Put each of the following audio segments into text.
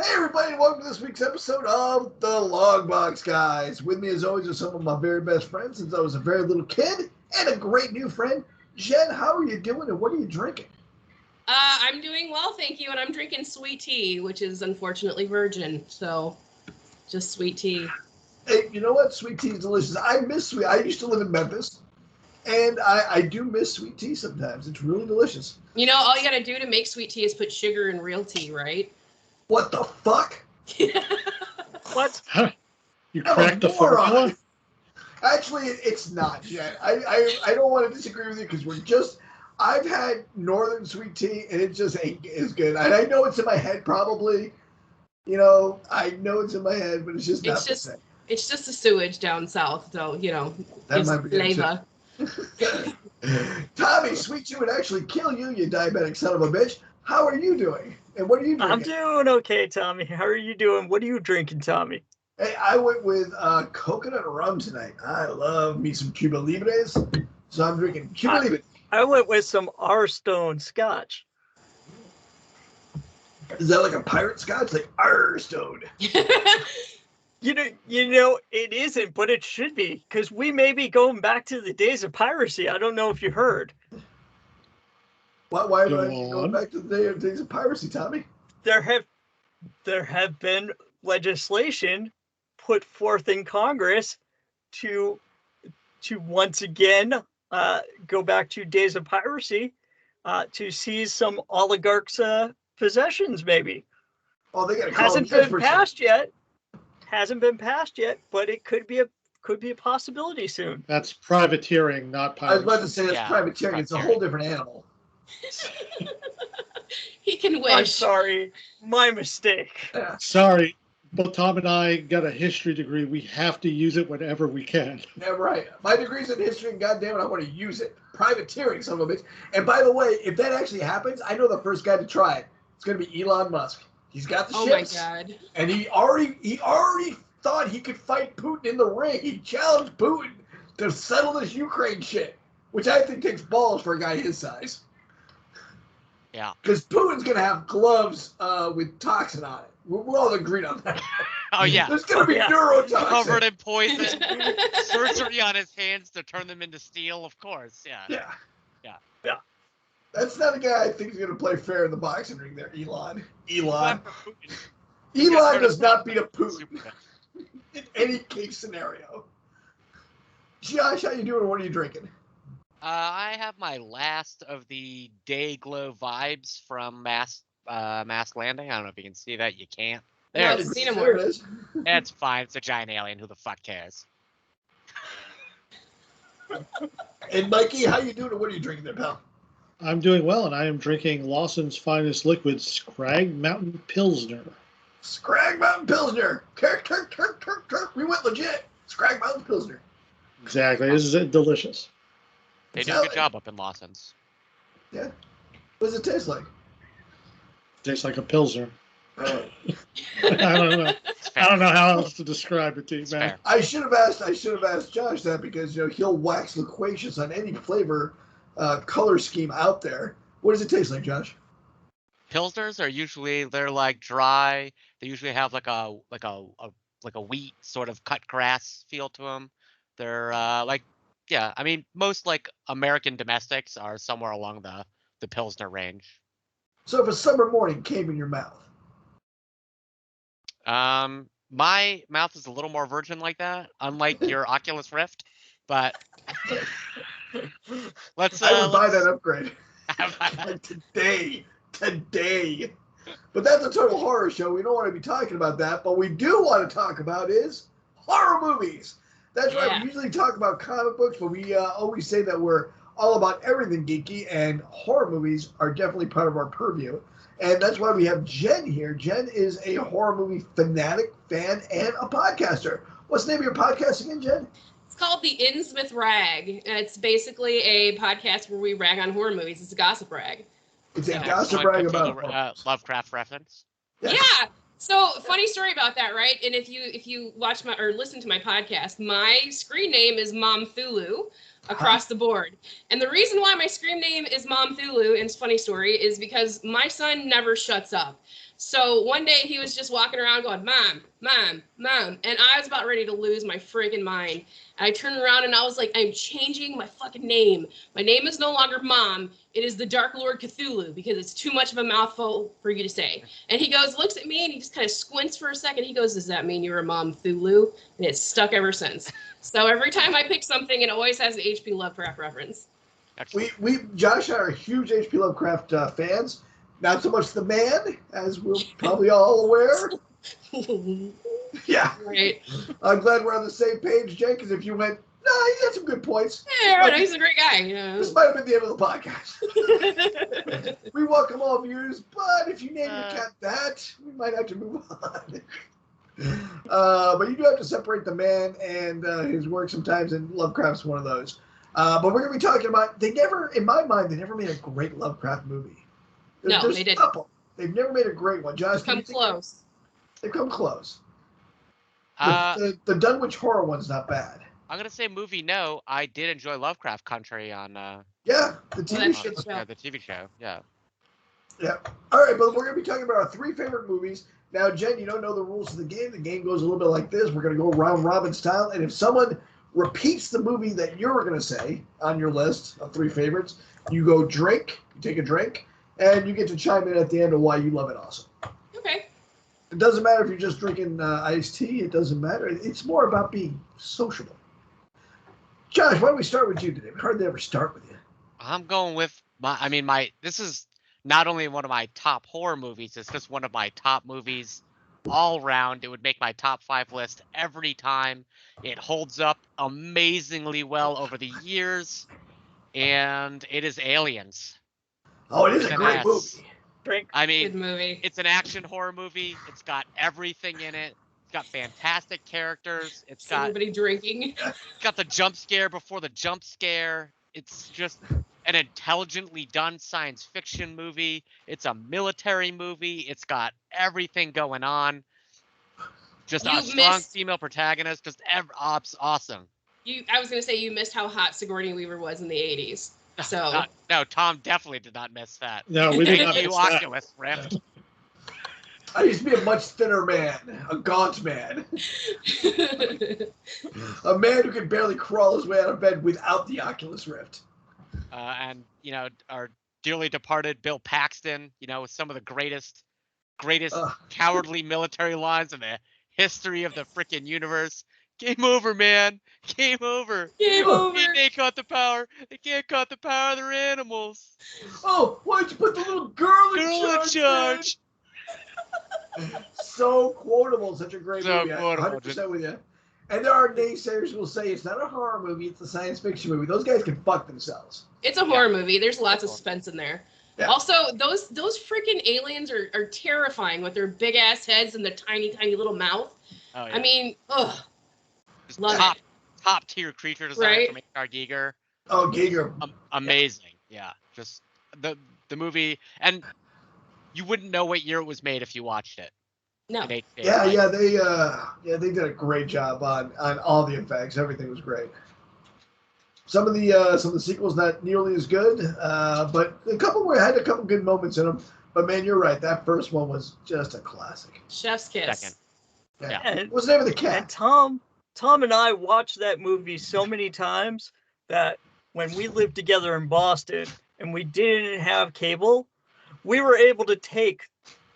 Hey everybody, welcome to this week's episode of the Longbox Guys. With me as always are some of my very best friends since I was a very little kid, and a great new friend. Jen, how are you doing and what are you drinking? I'm doing well, thank you, and I'm drinking sweet tea, which is unfortunately virgin, so just sweet tea. Hey, you know what? Sweet tea is delicious. I miss sweet. I used to live in Memphis, and I do miss sweet tea sometimes. It's really delicious. You know, all you gotta do to make sweet tea is put sugar in real tea, right? What the fuck? What? You cracked the formula? Actually, it's not yet. I don't want to disagree with you because I've had northern sweet tea and it just ain't as good. And I know it's in my head probably. You know, I know it's in my head, but it's just not the same. It's just the sewage down south, so, you know, That it's might be flavor. Tommy, sweet tea would actually kill you, you diabetic son of a bitch. How are you doing? And what are you drinking? I'm doing okay, Tommy. How are you doing? What are you drinking, Tommy? Hey, I went with coconut rum tonight. I love me some Cuba Libres, so I'm drinking Cuba Libre. I went with some R-Stone Scotch. Is that like a pirate scotch? Like R-Stone. You know, it isn't, but it should be, because we may be going back to the days of piracy. I don't know if you heard. Why am I going back to the days of piracy, Tommy? There have been legislation put forth in Congress to once again go back to days of piracy, to seize some oligarchs' possessions, maybe. Oh, they got to Hasn't been passed yet. Hasn't been passed yet, but it could be a possibility soon. That's privateering, not piracy. I was about to say that's privateering. It's a whole different animal. He can wish. I'm sorry, my mistake. Yeah. Sorry, but Tom and I got a history degree. We have to use it whenever we can. Yeah, right. My degree's in history, and goddamn it, I want to use it. Privateering, son of a bitch. And by the way, if that actually happens, I know the first guy to try it. It's going to be Elon Musk. He's got the ships. Oh my god. And he already thought he could fight Putin in the ring. He challenged Putin to settle this Ukraine shit, which I think takes balls for a guy his size. Yeah. Because Putin's going to have gloves with toxin on it. We're all agreed on that. Oh, yeah. There's going to be neurotoxin. Covered in poison. Surgery on his hands to turn them into steel, of course. Yeah. That's not a guy I think is going to play fair in the boxing ring there, Elon. Elon does not beat a Putin in any case scenario. Josh, how you doing? What are you drinking? I have my last of the Day Glow vibes from Mask Landing. I don't know if you can see that. You can't. There it is. It's fine. It's a giant alien. Who the fuck cares? And Mikey, how you doing? What are you drinking there, pal? I'm doing well, and I am drinking Lawson's Finest Liquid Scrag Mountain Pilsner. Scrag Mountain Pilsner. Kirk. We went legit. Scrag Mountain Pilsner. Exactly. This is delicious. They do a good job up in Lawson's. Yeah. What does it taste like? Tastes like a Pilsner. I don't know. I don't know how else to describe it to you, man. I should have asked Josh that because he'll wax loquacious on any flavor color scheme out there. What does it taste like, Josh? Pilsners are usually like dry. They usually have like a wheat sort of cut grass feel to them. They're I mean most like American domestics are somewhere along the Pilsner range. So if a summer morning came in your mouth. My mouth is a little more virgin like that, unlike your Oculus Rift, but I would buy that upgrade. Today. But that's a total horror show. We don't want to be talking about that. But we do want to talk about is horror movies. That's right. We usually talk about comic books, but we always say that we're all about everything geeky, and horror movies are definitely part of our purview. And that's why we have Jen here. Jen is a horror movie fanatic, fan, and a podcaster. What's the name of your podcast again, Jen? It's called the Innsmouth Rag. It's basically a podcast where we rag on horror movies. It's a gossip rag. It's a gossip rag about Lovecraft reference. Yeah. So funny story about that, right? And if you watch or listen to my podcast, my screen name is Momthulu. across the board. And the reason why my Scream name is Momthulu, and it's a funny story, is because my son never shuts up. So one day he was just walking around going, Mom, Mom, Mom. And I was about ready to lose my freaking mind. And I turned around and I was like, I'm changing my fucking name. My name is no longer Mom. It is the Dark Lord Cthulhu because it's too much of a mouthful for you to say. And he goes, looks at me and he just kind of squints for a second. He goes, does that mean you're a Momthulu? And it's stuck ever since. So every time I pick something, it always has an H.P. Lovecraft reference. Josh and I are huge H.P. Lovecraft fans. Not so much the man, as we're probably all aware. Yeah. Right. I'm glad we're on the same page, Jen, because if you went, no, he had some good points. Yeah, right. He's a great guy. Yeah. This might have been the end of the podcast. We welcome all views, but if you name your cat that, we might have to move on. But you do have to separate the man and his work sometimes, and Lovecraft's one of those. But we're going to be talking about, in my mind, they never made a great Lovecraft movie. No, they didn't. They've never made a great one. Josh, come close. They've come close. The Dunwich Horror one's not bad. I'm gonna say movie. No, I did enjoy Lovecraft Country on. The TV show. Yeah, the TV show. Yeah. Yeah. All right, but we're gonna be talking about our 3 favorite movies. Now, Jen, you don't know the rules of the game. The game goes a little bit like this. We're gonna go round robin style, and if someone repeats the movie that you're gonna say on your list of 3 favorites, you go drink. You take a drink. And you get to chime in at the end of why you love it also. Okay. It doesn't matter if you're just drinking iced tea. It doesn't matter. It's more about being sociable. Josh, why don't we start with you today? We hardly ever start with you. I'm going with this is not only one of my top horror movies, it's just one of my top movies all round. It would make my top 5 list every time. It holds up amazingly well over the years. And it is Aliens. Oh, it is a great movie. I mean, good movie. It's an action horror movie. It's got everything in it. It's got fantastic characters. It's got everybody drinking. It's got the jump scare before the jump scare. It's just an intelligently done science fiction movie. It's a military movie. It's got everything going on. Just a strong female protagonist. Just awesome. I was gonna say you missed how hot Sigourney Weaver was in the 80s. So no, Tom definitely did not miss that. No, we did not miss that. Oculus ripped. I used to be a much thinner man, a gaunt man. A man who could barely crawl his way out of bed without the Oculus Rift. And, our dearly departed Bill Paxton, with some of the greatest cowardly military lines in the history of the freaking universe. Game over, man. Game over. Game over. They caught the power. They can't cut the power. They're animals. Oh, why'd you put the little girl in charge? So quotable. Such a great movie. Quotable. 100% with you. And there are naysayers who will say it's not a horror movie, it's a science fiction movie. Those guys can fuck themselves. It's a horror movie. There's lots of suspense in there. Yeah. Also, those freaking aliens are terrifying with their big ass heads and their tiny, tiny little mouth. Oh, yeah. I mean, ugh. Top tier creature design from H.R. Giger. Oh, Giger. Amazing. Yeah. Just the movie, and you wouldn't know what year it was made if you watched it. No. They did a great job on all the effects. Everything was great. Some of the sequels not nearly as good, but a couple had a couple good moments in them. But man, you're right. That first one was just a classic. Chef's kiss. Second. Yeah. What's the name of the cat? And Tom and I watched that movie so many times that when we lived together in Boston and we didn't have cable, we were able to take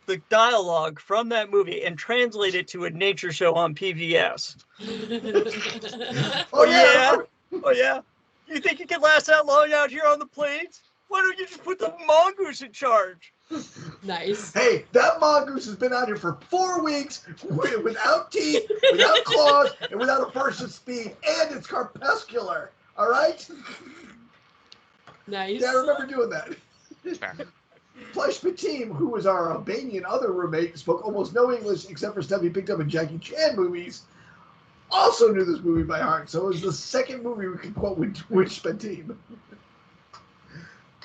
the dialogue from that movie and translate it to a nature show on PBS. Oh yeah. Oh yeah. You think you can last that long out here on the plains? Why don't you just put the mongoose in charge? Nice. Hey, that mongoose has been out here for 4 weeks without teeth, without claws, and without a burst of speed, and it's crepuscular. All right? Nice. Yeah, I remember doing that. Fair. Plush Patim, who was our Albanian other roommate, spoke almost no English except for stuff he picked up in Jackie Chan movies, also knew this movie by heart. So it was the second movie we could quote with Patim.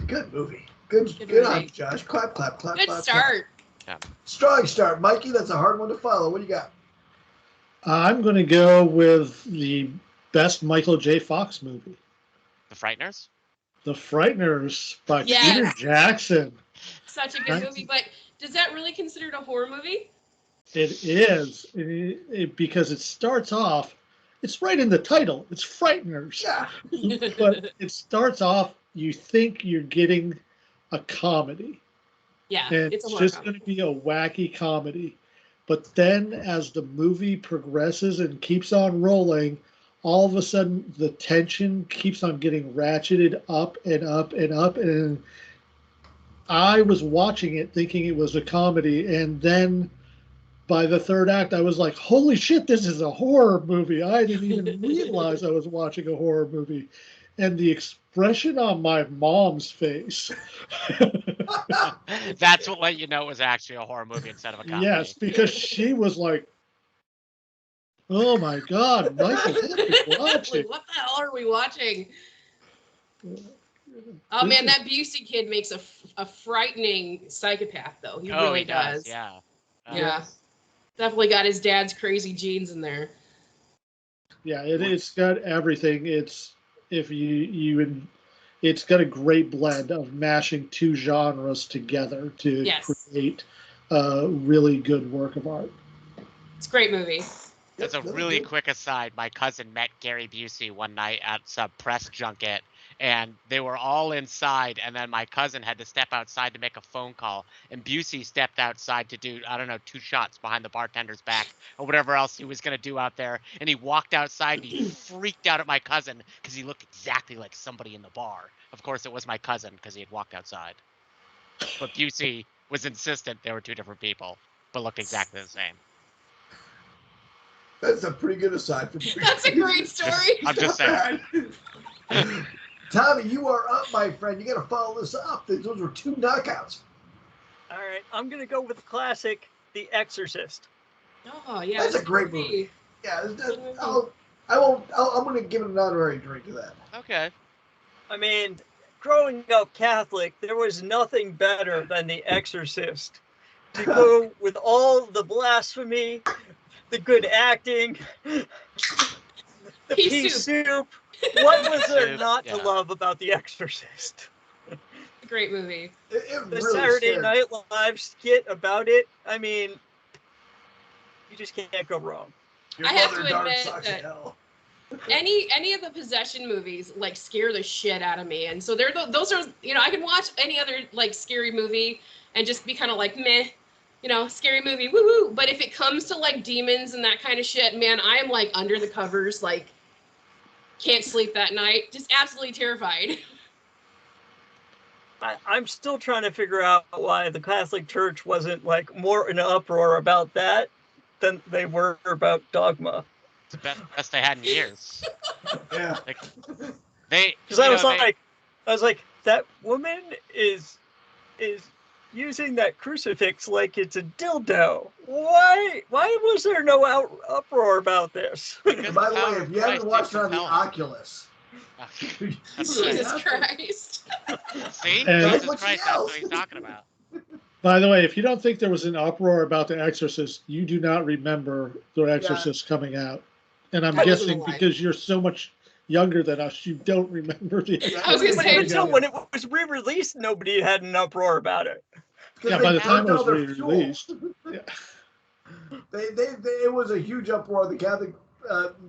Good movie. Good on you, Josh. Clap, clap, clap, Good clap. start. Clap. Strong start. Mikey, that's a hard one to follow. What do you got? I'm going to go with the best Michael J. Fox movie. The Frighteners? The Frighteners by Yes. Peter Jackson. Such a good movie, but does that really considered a horror movie? It is, because it starts off, it's right in the title, it's Frighteners. Yeah. But it starts off, you think you're getting a comedy. Yeah, And it's a it's horror just going to be a wacky comedy. But then as the movie progresses and keeps on rolling, all of a sudden the tension keeps on getting ratcheted up and up and up. And I was watching it thinking it was a comedy. And then by the third act, I was like, holy shit, this is a horror movie. I didn't even realize I was watching a horror movie. And the expression on my mom's face. That's what let you know it was actually a horror movie instead of a comedy. Yes, because she was like, oh my God, Michael, what are you watching? Like, what the hell are we watching? Oh man, that Busey kid makes a frightening psychopath, though. He really does. Yeah. Yeah. Definitely got his dad's crazy genes in there. Yeah, it's got everything. It's got a great blend of mashing two genres together to create a really good work of art. It's a great movie. As a really quick aside, my cousin met Gary Busey one night at some press junket, and they were all inside, and then my cousin had to step outside to make a phone call, and Busey stepped outside to do, 2 shots behind the bartender's back, or whatever else he was going to do out there, and he walked outside, and he freaked out at my cousin, because he looked exactly like somebody in the bar. Of course, it was my cousin, because he had walked outside. But Busey was insistent they were 2 different people, but looked exactly the same. That's a pretty good aside from me. That's a great story. I'm just saying. Tommy, you are up, my friend. You got to follow this up. Those were 2 knockouts. All right, I'm gonna go with the classic, The Exorcist. Oh yeah, that's a great movie. Yeah, I'm going to give it an honorary drink to that. Okay. I mean, growing up Catholic, there was nothing better than The Exorcist. To go with all the blasphemy, the good acting, the pea soup. What was there not to love about The Exorcist? Great movie. The really Saturday Night Live skit about it. I mean, you just can't go wrong. I have to admit that any of the possession movies like scare the shit out of me, and so those are I can watch any other like scary movie and just be kind of like meh. Scary movie, woo-woo. But if it comes to like demons and that kind of shit, man, I am like under the covers, like can't sleep that night, just absolutely terrified. I'm still trying to figure out why the Catholic Church wasn't like more in an uproar about that than they were about Dogma. It's the best they had in years. Yeah. Because I was like, that woman is using that crucifix like it's a dildo. Why was there no uproar about this? And by the way, if you haven't watched it on the Oculus, Jesus Christ. See? Jesus Christ, that's what he's talking about. By the way, if you don't think there was an uproar about The Exorcist, you do not remember The Exorcist coming out. And I'm guessing because you're so much younger than us, you don't remember The Exorcist. I was going to say, until when it was re-released, nobody had an uproar about it. Yeah, by the time it was re-released. Yeah. It was a huge uproar. The Catholic,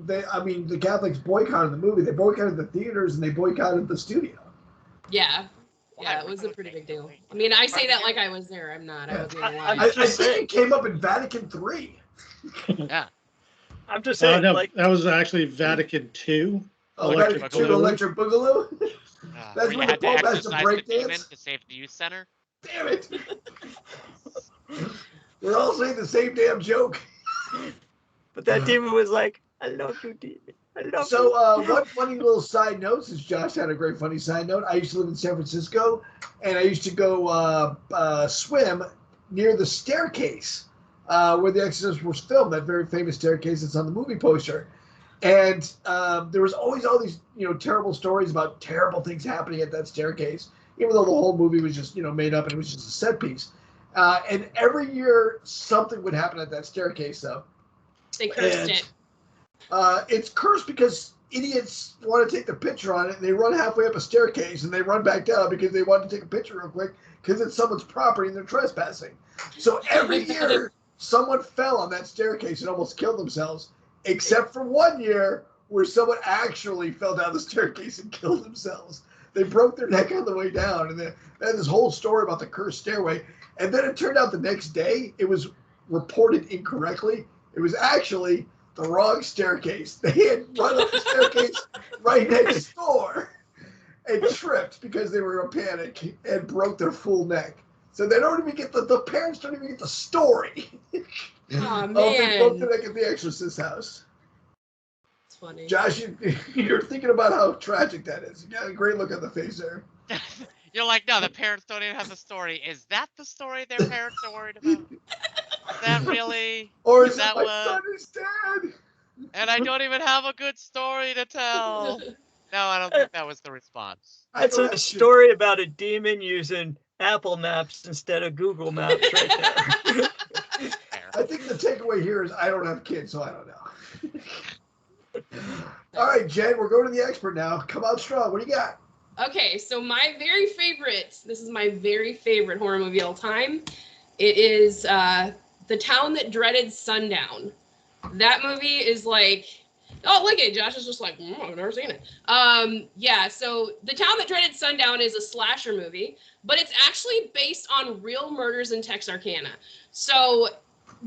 the Catholics boycotted the movie. They boycotted the theaters and they boycotted the studio. Yeah. Yeah, it was a pretty big deal. I mean, I say that like I was there. I'm not. I wasn't alive. I think it came up in Vatican III. Yeah. I'm just saying, no, that was actually Vatican II. Oh, Vatican II, Electric Boogaloo? That's when the Pope has to break dance? To save the youth center? Damn it. We're all saying the same damn joke. But that demon was like, I love you, demon. I love you. So one funny little side note, since Josh had a great funny side note, I used to live in San Francisco, and I used to go swim near the staircase where The Exorcist was filmed, that very famous staircase that's on the movie poster. And there was always all these, terrible stories about terrible things happening at that staircase, even though the whole movie was just, made up and it was just a set piece. And every year something would happen at that staircase, though. They cursed it. It's cursed because idiots want to take the picture on it, and they run halfway up a staircase, and they run back down because they want to take a picture real quick because it's someone's property and they're trespassing. So every year, someone fell on that staircase and almost killed themselves, except for 1 year where someone actually fell down the staircase and killed themselves. They broke their neck on the way down, and they had this whole story about the cursed stairway. And then it turned out the next day it was reported incorrectly. It was actually the wrong staircase. They had run up the staircase right next door and tripped because they were in a panic and broke their full neck. So they don't even get the parents don't even get the story. Oh, man. They broke their neck at the Exorcist house. It's funny. Josh, you're thinking about how tragic that is. You got a great look on the face there. You're like, no, the parents don't even have the story. Is that the story their parents are worried about? Is that really? Or is that it my what? son is dead? And I don't even have a good story to tell. No, I don't think that was the response. It's a story about a demon using Apple Maps instead of Google Maps right there. I think the takeaway here is I don't have kids, so I don't know. All right, Jen, we're going to the expert now. Come out strong. What do you got? Okay, so my very favorite, this is my very favorite horror movie of all time. It is The Town That Dreaded Sundown. That movie is like, oh, look at it. Josh is just like, I've never seen it. Yeah, so The Town That Dreaded Sundown is a slasher movie, but it's actually based on real murders in Texarkana. So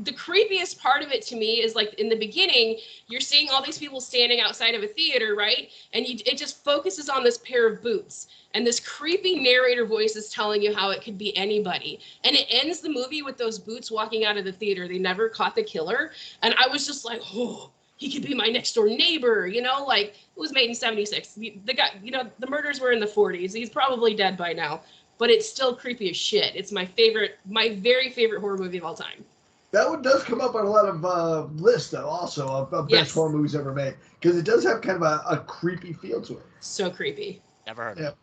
the creepiest part of it to me is like in the beginning, you're seeing all these people standing outside of a theater, right? And it just focuses on this pair of boots. And this creepy narrator voice is telling you how it could be anybody. And it ends the movie with those boots walking out of the theater. They never caught the killer. And I was just like, oh, he could be my next door neighbor, you know, like it was made in 76. The guy, you know, the murders were in the 40s. He's probably dead by now, but it's still creepy as shit. It's my very favorite horror movie of all time. That one does come up on a lot of lists, though, also of best horror movies ever made, because it does have kind of a creepy feel to it. So creepy. Never heard of it.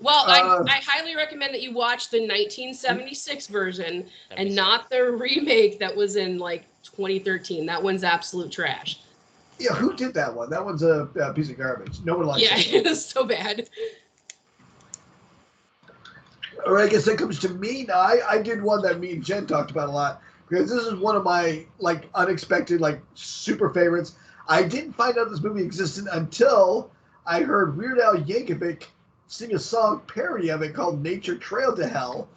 Well, I highly recommend that you watch the 1976 version and not the remake that was in like 2013. That one's absolute trash. Yeah, who did that one? That one's a piece of garbage. No one likes it. Yeah, it was so bad. All right, I guess that comes to me now. I did one that me and Jen talked about a lot, because this is one of my like unexpected, like super favorites. I didn't find out this movie existed until I heard Weird Al Yankovic sing a song parody of it called Nature Trail to Hell,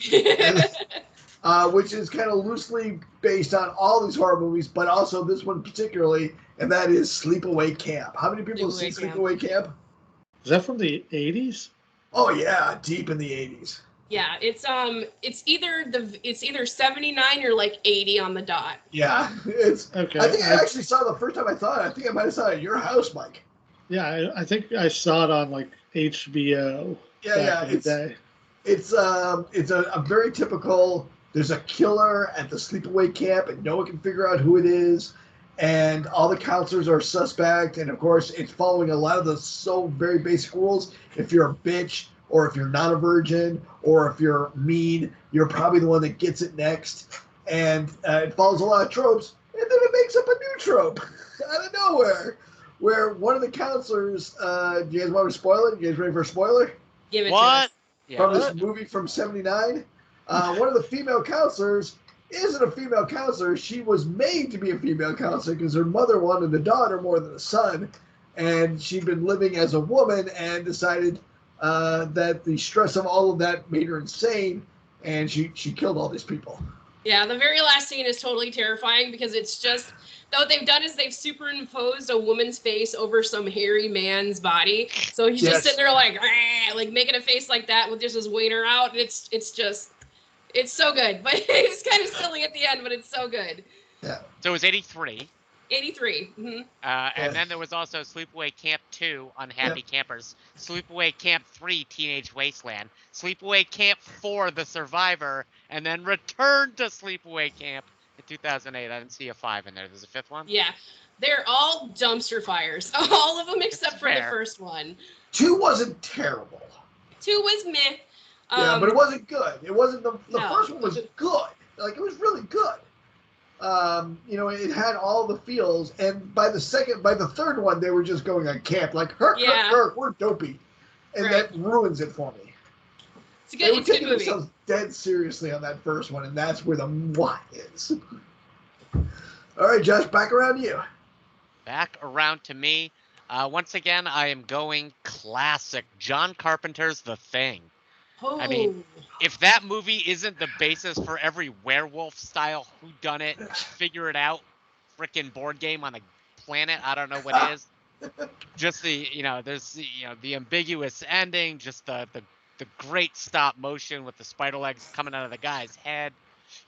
which is kind of loosely based on all these horror movies, but also this one particularly, and that is Sleepaway Camp. How many people have seen Sleepaway Camp? Is that from the 80s? Oh yeah, deep in the 80s. Yeah, it's either 79 or like 80 on the dot. Yeah, it's okay. I think I actually saw it the first time I saw it. I think I might have saw it at your house, Mike. Yeah, I think I saw it on like HBO. Yeah. It's a very typical. There's a killer at the sleepaway camp, and no one can figure out who it is, and all the counselors are suspect. And of course, it's following a lot of the very basic rules. If you're a bitch, or if you're not a virgin, or if you're mean, you're probably the one that gets it next. And it follows a lot of tropes, and then it makes up a new trope out of nowhere, where one of the counselors, do you guys want to spoil it? You guys ready for a spoiler? Give it to us. From this movie from 79. One of the female counselors isn't a female counselor. She was made to be a female counselor because her mother wanted a daughter more than a son. And she'd been living as a woman and decided that the stress of all of that made her insane. And she killed all these people. Yeah, the very last scene is totally terrifying because it's just, what they've done is they've superimposed a woman's face over some hairy man's body. So he's just sitting there like making a face like that with just his wiener out. And it's so good. But it's kind of silly at the end, but it's so good. Yeah. So it was 83. 83. Mm-hmm. And then there was also Sleepaway Camp 2, Unhappy Campers, Sleepaway Camp 3, Teenage Wasteland, Sleepaway Camp 4, The Survivor, and then Return to Sleepaway Camp in 2008. I didn't see a 5 in there. There's a 5th one? Yeah. They're all dumpster fires. All of them except for the first one. 2 wasn't terrible. 2 was meh. Yeah, but it wasn't good. It wasn't the first one was good. Like, it was really good. it had all the feels. And by the third one, they were just going on camp, like, Herc, we're dopey. And that ruins it for me. They were taking themselves dead seriously on that first one, and that's where the what is. All right, Josh, back around to you. Back around to me. Once again, I am going classic. John Carpenter's The Thing. Oh. I mean, if that movie isn't the basis for every werewolf-style whodunit, figure it out, frickin' board game on a planet, I don't know what is. Just there's the ambiguous ending, just the great stop motion with the spider legs coming out of the guy's head.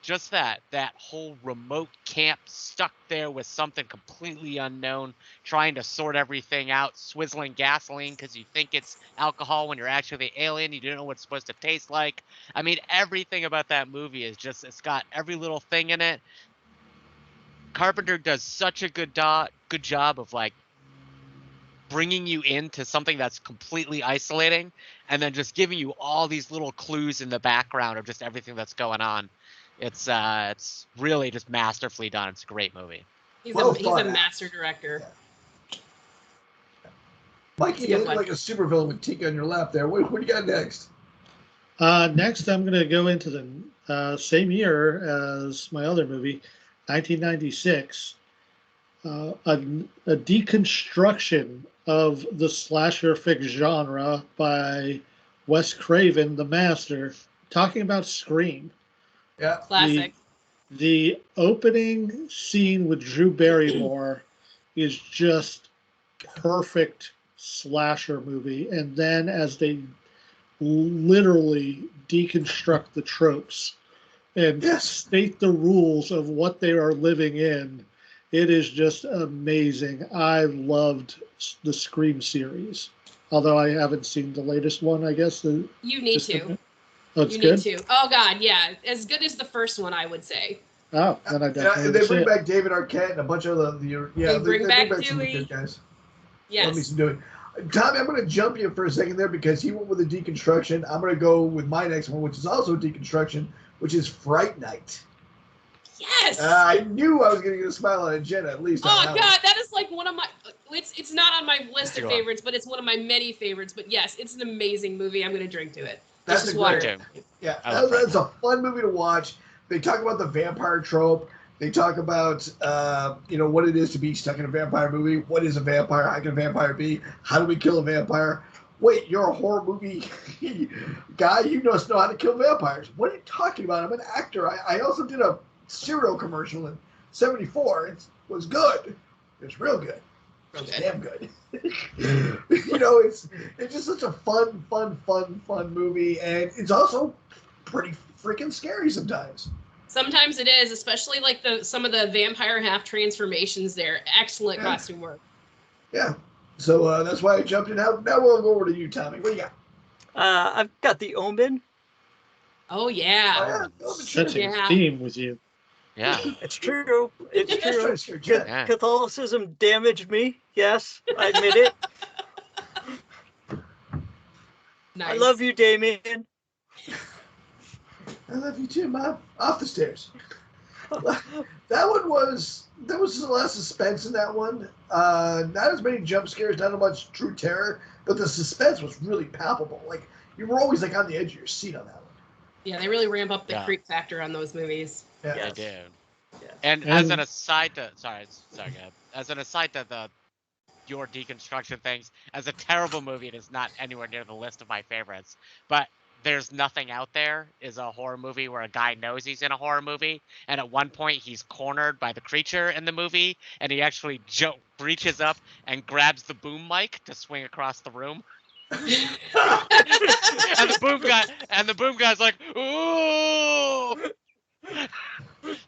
Just that whole remote camp stuck there with something completely unknown, trying to sort everything out, swizzling gasoline because you think it's alcohol when you're actually the alien. You don't know what it's supposed to taste like. I mean, everything about that movie is just, it's got every little thing in it. Carpenter does such a good job of like bringing you into something that's completely isolating and then just giving you all these little clues in the background of just everything that's going on. It's really just masterfully done. It's a great movie. He's a master director. Yeah. Mikey, you look like a supervillain with Tika on your lap there. What do you got next? Next, I'm going to go into the same year as my other movie, 1996. A deconstruction of the slasher fic genre by Wes Craven, the master, talking about Scream. Yeah, classic. The opening scene with Drew Barrymore is just perfect slasher movie, and then as they literally deconstruct the tropes and state the rules of what they are living in, it is just amazing. I loved the Scream series, although I haven't seen the latest one. I guess you need to. Oh, it's good? Need to. Oh God, yeah, as good as the first one, I would say. Oh, then I definitely. They bring back David Arquette and a bunch of they bring back some good guys. Yes. Love me some Dewey. Tommy, I'm going to jump you for a second there because he went with a deconstruction. I'm going to go with my next one, which is also deconstruction, which is Fright Night. Yes. I knew I was going to get a smile on Jenna at least. Oh God, that is like one of my. It's not on my list of favorites, but it's one of my many favorites. But yes, it's an amazing movie. I'm going to drink to it. That's a great. Yeah, that's a fun movie to watch. They talk about the vampire trope. They talk about what it is to be stuck in a vampire movie. What is a vampire? How can a vampire be? How do we kill a vampire? Wait, you're a horror movie guy. You must know how to kill vampires. What are you talking about? I'm an actor. I also did a cereal commercial in '74. It was good. It's real good. It's damn good. It's just such a fun movie, and it's also pretty freaking scary sometimes. Sometimes it is, especially like some of the vampire half transformations there. Excellent costume work. Yeah. So that's why I jumped in. Now we'll go over to you, Tommy. What do you got? I've got the Omen. Oh yeah. Such a theme with you. Yeah. It's true. It's true. Yeah. Catholicism damaged me. Yes, I admit it. Nice. I love you, Damien. I love you too, Mom. Off the stairs. There was a lot of suspense in that one. Not as many jump scares, not as much true terror, but the suspense was really palpable. Like you were always like on the edge of your seat on that one. Yeah, they really ramp up the creep factor on those movies. Yeah, they do. Yeah. And as an aside to your deconstruction things, as a terrible movie, it is not anywhere near the list of my favorites. But There's Nothing Out There is a horror movie where a guy knows he's in a horror movie, and at one point he's cornered by the creature in the movie, and he actually reaches up and grabs the boom mic to swing across the room. and the boom guy's like, ooh.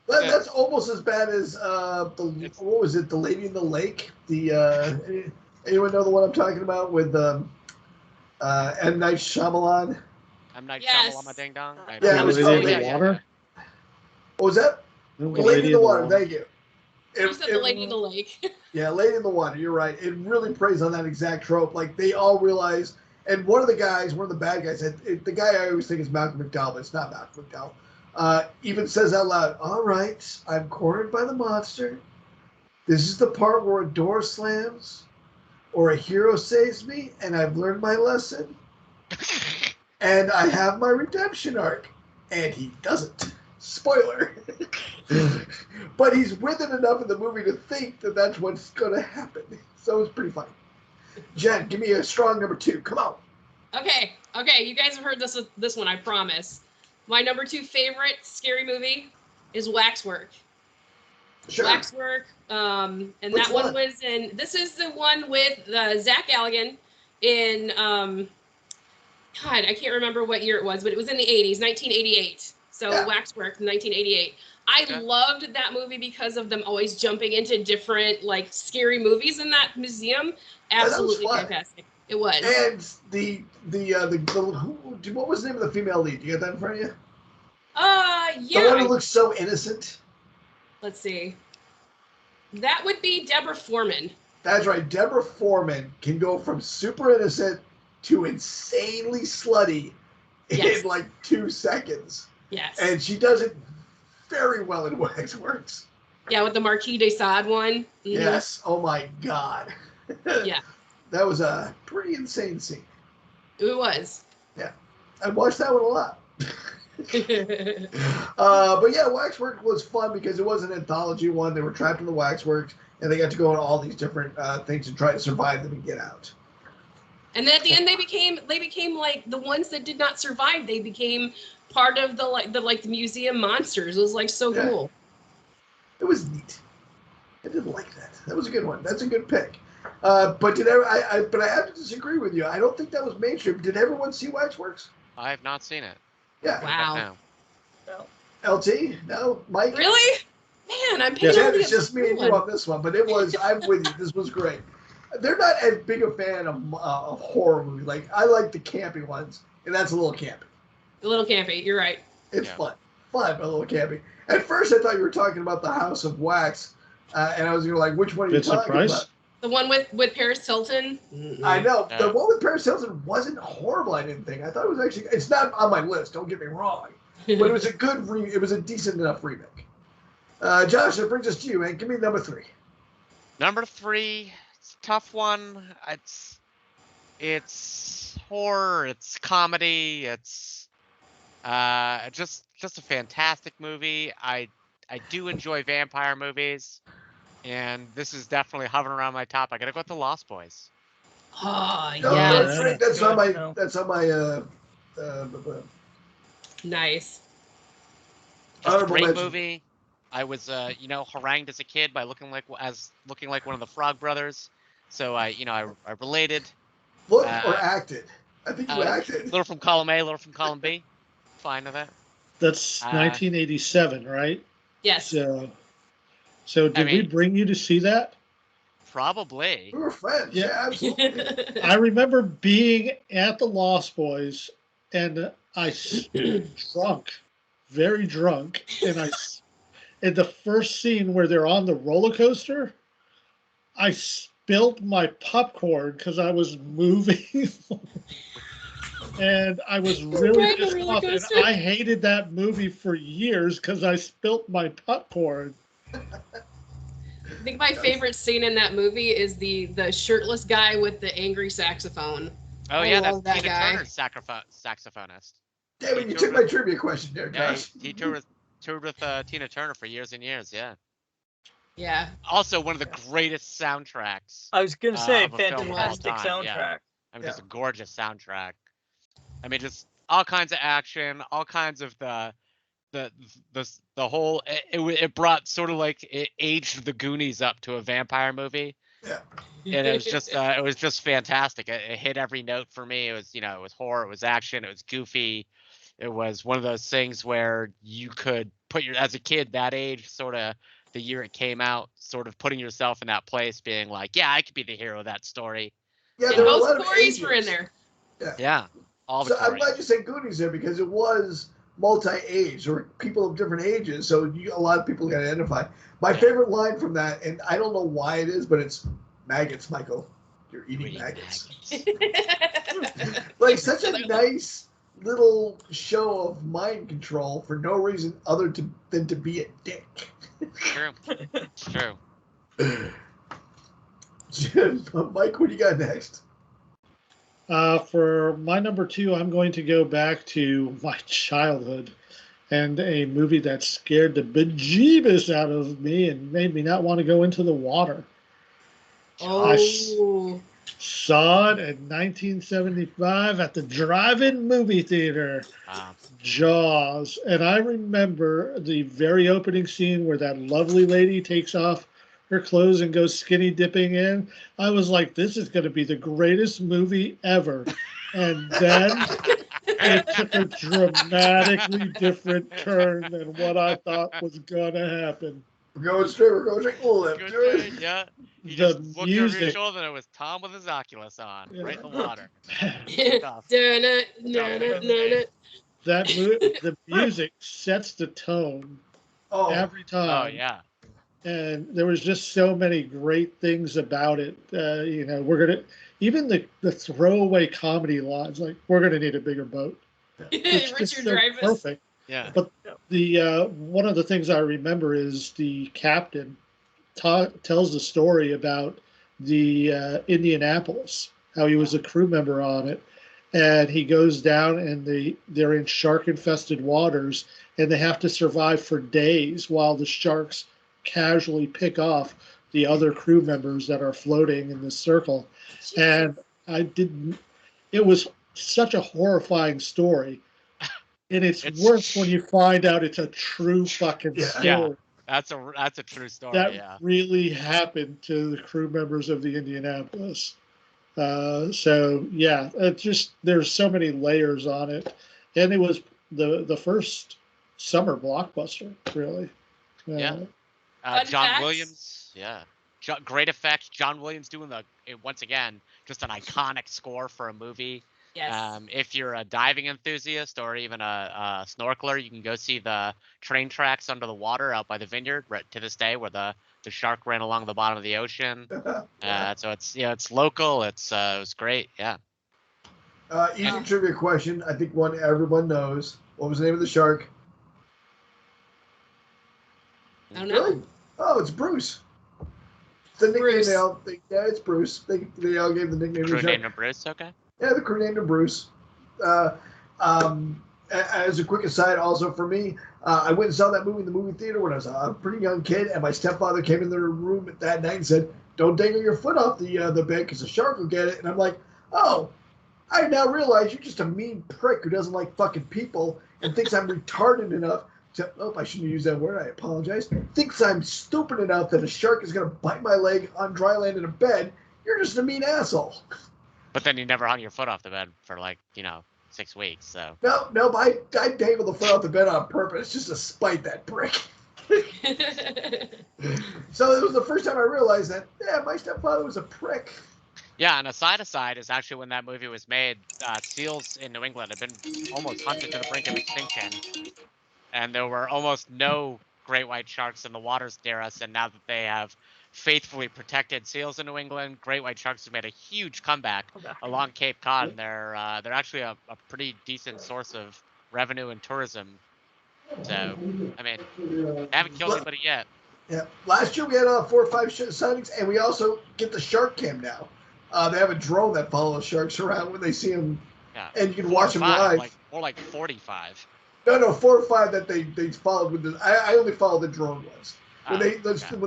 That's almost as bad as what was it? The Lady in the Lake. Anyone know the one I'm talking about with M. Night Shyamalan? M. Night Shyamalan, ding dong. Yeah, it was called Lady in the Water. What was that? The Lady in the Water. Thank you. You said the Lady in the Lake. Yeah, Lady in the Water. You're right. It really preys on that exact trope. Like they all realize, and one of the bad guys, the guy I always think is Malcolm McDowell, but it's not Malcolm McDowell. even says out loud, "All right, I'm cornered by the monster. This is the part where a door slams or a hero saves me, and I've learned my lesson. And I have my redemption arc." And he doesn't. Spoiler. But he's with it enough in the movie to think that that's what's going to happen. So it's pretty funny. Jen, give me a strong number 2. Come on. Okay. You guys have heard this one, I promise. My number 2 favorite scary movie is Waxwork. Sure. Waxwork. And Which that one one? was in. This is the one with Zach Galligan in. God, I can't remember what year it was, but it was in the 80s, 1988. So Yeah. Waxwork, 1988. I loved that movie because of them always jumping into different like scary movies in that museum. Absolutely fantastic. It was. And the what was the name of the female lead? Do you get that in front of you? Yeah. The one who looks so innocent. Let's see. That would be Deborah Foreman. That's right. Deborah Foreman can go from super innocent to insanely slutty in like 2 seconds. Yes. And she does it very well in Waxworks. Yeah, with the Marquis de Sade one. Mm-hmm. Yes. Oh my God. Yeah. That was a pretty insane scene. It was. Yeah. I watched that one a lot. But yeah, Waxwork was fun because it was an anthology one. They were trapped in the Waxworks, and they got to go on all these different things to try to survive them and get out. And then at the end, they became like the ones that did not survive. They became part of the museum monsters. It was like so cool. It was neat. I did like that. That was a good one. That's a good pick. But but I have to disagree with you. I don't think that was mainstream. Did everyone see Waxworks? I have not seen it. Yeah. Wow. No. LT? No? Mike? Really? Man, I'm picking Yeah, on it's just me and you on this one, but it was. I'm with you. This was great. They're not as big a fan of horror movies. Like I like the campy ones, and that's a little campy. A little campy. You're right. It's fun, but a little campy. At first, I thought you were talking about the House of Wax, and I was like, which one are you talking about? The one with Paris Hilton. Mm-hmm. I know. The one with Paris Hilton wasn't horrible, I didn't think. I thought it was actually, it's not on my list, don't get me wrong. But it was it was a decent enough remake. Josh, that brings us to you, man. Give me number 3. Number 3, it's a tough one. It's horror, it's comedy, it's just a fantastic movie. I do enjoy vampire movies. And this is definitely hovering around my top. I gotta go with the Lost Boys. Oh, no, yes. That's on my nice. Just a great movie. I was harangued as a kid by looking like one of the Frog Brothers. So I related. Looked or acted? I think you acted. Little from column A, little from column B. Fine with that. That's 1987, right? Yes. So did we bring you to see that? Probably. We were friends. Yeah, absolutely. I remember being at the Lost Boys, and I drunk, very drunk, and in the first scene where they're on the roller coaster, I spilled my popcorn because I was moving. And I was really pissed off, and I hated that movie for years because I spilt my popcorn. I think my favorite scene in that movie is the shirtless guy with the angry saxophone. Oh yeah, that's Tina Turner's saxophonist. David, you took my trivia question there, Josh. Yeah, he toured with Tina Turner for years and years. Yeah. Yeah. Also, one of the greatest soundtracks. I was gonna say, fantastic soundtrack. Yeah. I mean, just a gorgeous soundtrack. I mean, just all kinds of action, all kinds of the whole. It brought sort of like it aged the Goonies up to a vampire movie. Yeah. And it was just fantastic. It hit every note for me. It was horror, it was action, it was goofy. It was one of those things where you could as a kid that age, sort of the year it came out, sort of putting yourself in that place, being like, yeah, I could be the hero of that story. Yeah, and both stories were in there. Yeah. All the I'm glad you said Goonies there because it was multi-age or people of different ages, so a lot of people can identify. My favorite line from that, and I don't know why it is, but it's maggots, Michael. You're eating maggots. Like such a nice little show of mind control for no reason other than to be a dick. True. It's true. Mike, what do you got next? For my number 2, I'm going to go back to my childhood and a movie that scared the bejeebus out of me and made me not want to go into the water. Oh. I saw it in 1975 at the drive-in movie theater. Wow. Jaws. And I remember the very opening scene where that lovely lady takes off her clothes and goes skinny dipping in. I was like, this is going to be the greatest movie ever. And then it took a dramatically different turn than what I thought was going to happen. We're going straight left. Good, yeah. You The just looked over your music. shoulder and it was Tom with his Oculus on, Yeah. right in the water. The music sets the tone Oh, every time. Oh, yeah. And there was just so many great things about it. We're gonna even the throwaway comedy lines like we're gonna need a bigger boat. It's just Richard so Dreyfuss. perfect. Yeah. But the one of the things I remember is the captain tells the story about the Indianapolis, how he was a crew member on it, and he goes down and they're in shark-infested waters, and they have to survive for days while the sharks casually pick off the other crew members that are floating in this circle. And it was such a horrifying story. And it's worse when you find out it's a true fucking story. Yeah. That's a true story. That really happened to the crew members of the Indianapolis. So yeah, it's just there's so many layers on it, and it was the first summer blockbuster, really. John effects. Williams. Yeah. Great effects. John Williams doing once again just an iconic score for a movie. Yes. If you're a diving enthusiast or even a snorkeler, you can go see the train tracks under the water out by the vineyard right to this day, where the shark ran along the bottom of the ocean. So it's local. It was great. Yeah. Easy trivia question. I think one everyone knows. What was the name of the shark? I don't know. Really? Oh, it's Bruce. The nickname Bruce. it's Bruce. They all gave the nickname to Crew the shark. named him Bruce. Okay. Yeah, the crew named him Bruce. As a quick aside, also for me, I went and saw that movie in the movie theater when I was a pretty young kid, and my stepfather came in the room that night and said, "Don't dangle your foot off the bed because the shark will get it." And I'm like, "Oh, I now realize you're just a mean prick who doesn't like fucking people and thinks I'm retarded enough to." Oh, I shouldn't use that word. I apologize. Thinks I'm stupid enough that a shark is gonna bite my leg on dry land in a bed. You're just a mean asshole. But then you never hung your foot off the bed for 6 weeks. So. No, but I dangled the foot off the bed on purpose just to spite that prick. So it was the first time I realized that, my stepfather was a prick. Yeah, and a side aside is actually when that movie was made, seals in New England have been almost hunted to the brink of extinction. And there were almost no great white sharks in the waters near us. And now that they have faithfully protected seals in New England, great white sharks have made a huge comeback along Cape Cod. And they're actually a pretty decent source of revenue and tourism. So, I mean, they haven't killed anybody yet. Yeah, last year we had 4 or 5 sightings, and we also get the shark cam now. They have a drone that follows sharks around when they see them, and you can watch them live. More like 45. No, 4 or 5 that they followed with the. I only follow the drone ones. When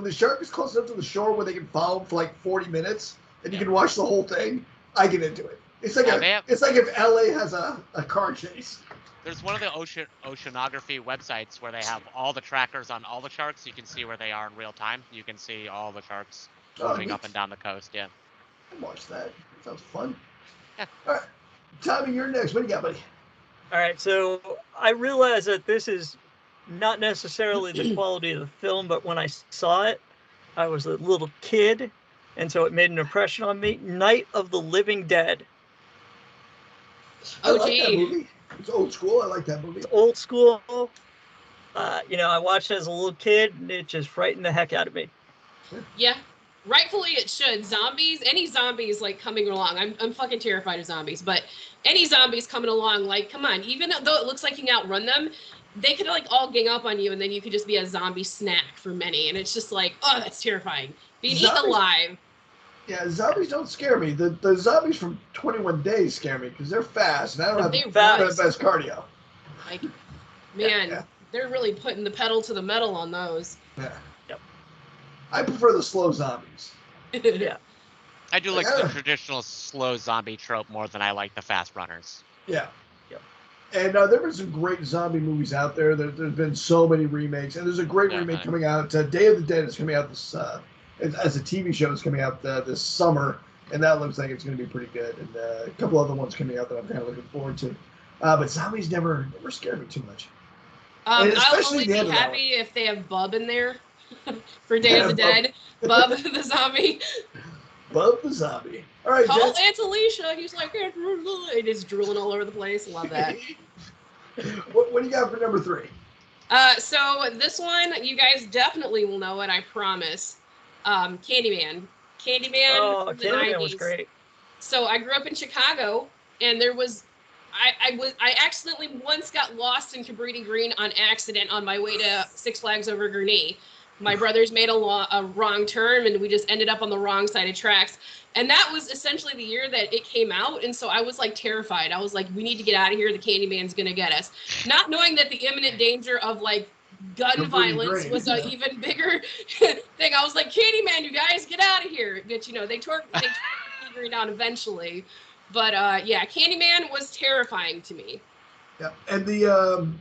the shark is close enough to the shore where they can follow them for like 40 minutes, and you can watch the whole thing, I get into it. It's like it's like if LA has a car chase. There's one of the oceanography websites where they have all the trackers on all the sharks. You can see where they are in real time. You can see all the sharks moving up and down the coast. Yeah. I'll watch that. Sounds fun. Yeah. All right, Tommy, you're next. What do you got, buddy? All right, so I realize that this is not necessarily the quality of the film, but when I saw it, I was a little kid, and so it made an impression on me. Night of the Living Dead. I like that movie. It's old school. I like that movie. It's old school. I watched it as a little kid, and it just frightened the heck out of me. Yeah. rightfully it should. Zombies, any zombies like coming along. I'm fucking terrified of zombies, but any zombies coming along, like, come on, even though it looks like you can outrun them, they could like all gang up on you and then you could just be a zombie snack for many. And it's just like, oh, that's terrifying. Being eaten alive. Yeah, zombies don't scare me. The zombies from 21 Days scare me because they're fast and I don't have the best cardio. Like, man, they're really putting the pedal to the metal on those. Yeah. Yep. I prefer the slow zombies. Yeah. I do like the traditional slow zombie trope more than I like the fast runners. Yeah. Yep. And there have been some great zombie movies out there. There's been so many remakes, and there's a great remake coming out. Day of the Dead is coming out this as a TV show. Is coming out this summer, and that looks like it's going to be pretty good. And a couple other ones coming out that I'm kind of looking forward to. But zombies never scare me too much. I'll only be happy if they have Bub in there for Day of the Dead. Bub the zombie. Bub the zombie. All right, call Aunt Alicia. He's like, it is drooling all over the place. Love that. What do you got for number 3? So this one, you guys definitely will know it. I promise. Candyman. Candyman. Oh, Candyman was great. So I grew up in Chicago, and there was. I accidentally once got lost in Cabrini Green on accident on my way to Six Flags Over Gurnee. My brothers made a wrong turn, and we just ended up on the wrong side of tracks. And that was essentially the year that it came out, and so I was like terrified. I was like, we need to get out of here. The Candyman's gonna get us. Not knowing that the imminent danger of like gun violence was an even bigger thing. I was like, Candyman, you guys, get out of here. But they tore Green down eventually. But yeah, Candyman was terrifying to me. Yeah, and the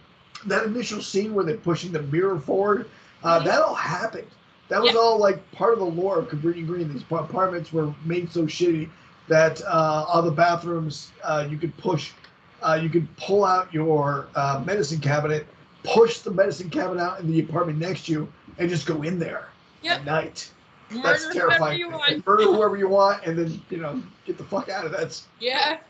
that initial scene where they're pushing the mirror forward, that all happened. That was all like part of the lore of Cabrini Green. These apartments were made so shitty that all the bathrooms you could pull out your medicine cabinet, push the medicine cabinet out in the apartment next to you, and just go in there at night. That's terrifying. Murder whoever you want, and then get the fuck out of that. That's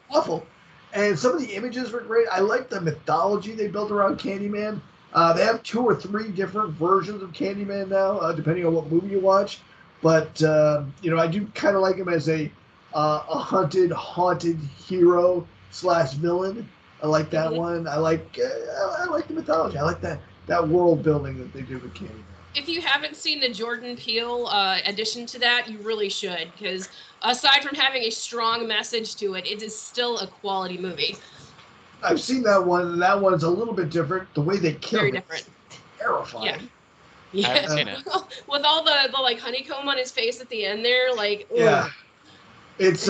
awful. And some of the images were great. I like the mythology they built around Candyman. They have 2 or 3 different versions of Candyman now, depending on what movie you watch. But I do kind of like him as a haunted hero / villain. I like that one. I like the mythology. I like that world building that they do with Candyman. If you haven't seen the Jordan Peele addition to that, you really should, because aside from having a strong message to it, it is still a quality movie. I've seen that one, and that one's a little bit different. The way they kill it is terrifying. Yeah. I haven't seen it. With all the like honeycomb on his face at the end there, like it's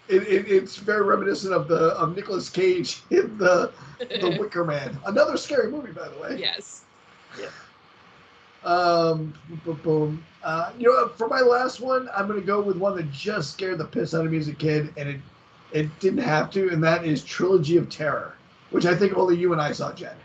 it's very reminiscent of Nicolas Cage in the Wicker Man. Another scary movie, by the way. Yes. Yeah. For my last one, I'm going to go with one that just scared the piss out of me as a kid, and it didn't have to, and that is Trilogy of Terror, which I think only you and I saw, Jen.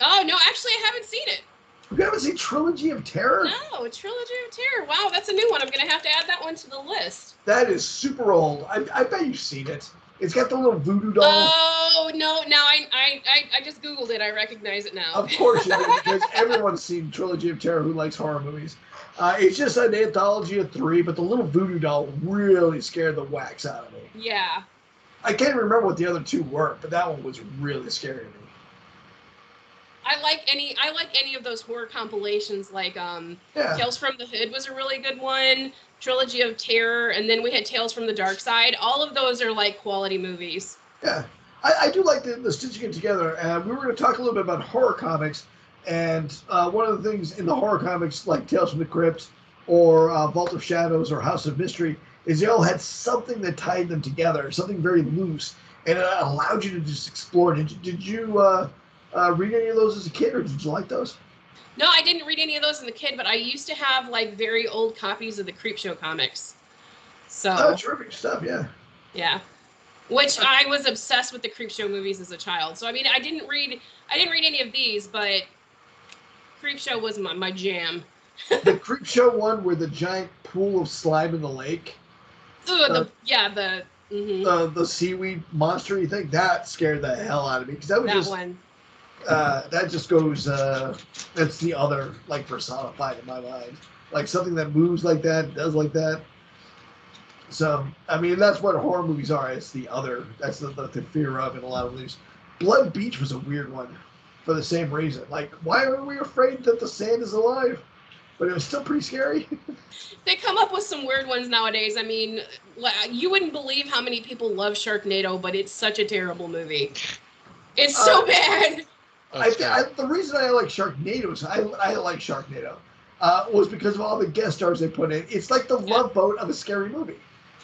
Oh, no, actually, I haven't seen it. You haven't seen Trilogy of Terror? No, Trilogy of Terror. Wow, that's a new one. I'm going to have to add that one to the list. That is super old. I bet you've seen it. It's got the little voodoo doll. Oh, no. Now I just Googled it. I recognize it now. Of course you do, because everyone's seen Trilogy of Terror who likes horror movies. It's just an anthology of 3, but the little voodoo doll really scared the wax out of me. Yeah. I can't remember what the other 2 were, but that one was really scary to me. I like any of those horror compilations, like Tales from the Hood was a really good one, Trilogy of Terror, and then we had Tales from the Dark Side. All of those are like quality movies. Yeah, I do like the stitching it together. And we were going to talk a little bit about horror comics, and one of the things in the horror comics, like Tales from the Crypt or Vault of Shadows or House of Mystery, is they all had something that tied them together, something very loose, and it allowed you to just explore. Did you read any of those as a kid, or did you like those? No, I didn't read any of those as a kid, but I used to have like very old copies of the Creepshow comics. So terrific stuff, yeah. Yeah. Which I was obsessed with the Creepshow movies as a child. So I mean, I didn't read any of these, but Creepshow was my jam. The Creepshow one where the giant pool of slime in the lake. The seaweed monster thing, that scared the hell out of me, because that was one. That just goes. That's the other like personified in my mind. Like something that moves like that, does like that. So I mean, that's what horror movies are. It's the other. That's the fear of in a lot of movies. Blood Beach was a weird one, for the same reason. Like, why are we afraid that the sand is alive? But it was still pretty scary. They come up with some weird ones nowadays. I mean, you wouldn't believe how many people love Sharknado, but it's such a terrible movie. It's so bad. The reason I like Sharknado is I like Sharknado was because of all the guest stars they put in. It's like the Love Boat of a scary movie.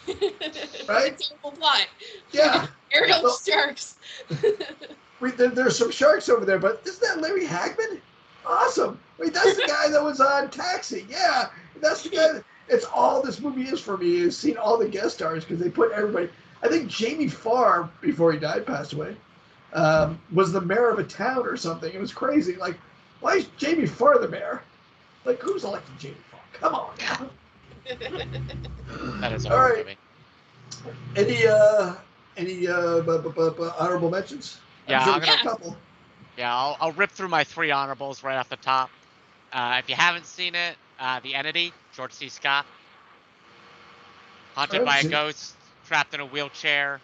Right? It's a terrible plot. Yeah. Ariel sharks. There's some sharks over there, but isn't that Larry Hagman? Awesome. Wait, that's the guy that was on Taxi. Yeah, that's the guy. It's all this movie is for me is seeing all the guest stars because they put everybody. I think Jamie Farr, before he died, passed away, was the mayor of a town or something. It was crazy. Like, why is Jamie Farr the mayor? Like, who's elected Jamie Farr? Come on now. That is all right. Movie. Any honorable mentions? Yeah, I'm sure a couple. Yeah, I'll rip through my 3 honorables right off the top. If you haven't seen it, The Entity, George C. Scott. Haunted by a ghost, trapped in a wheelchair.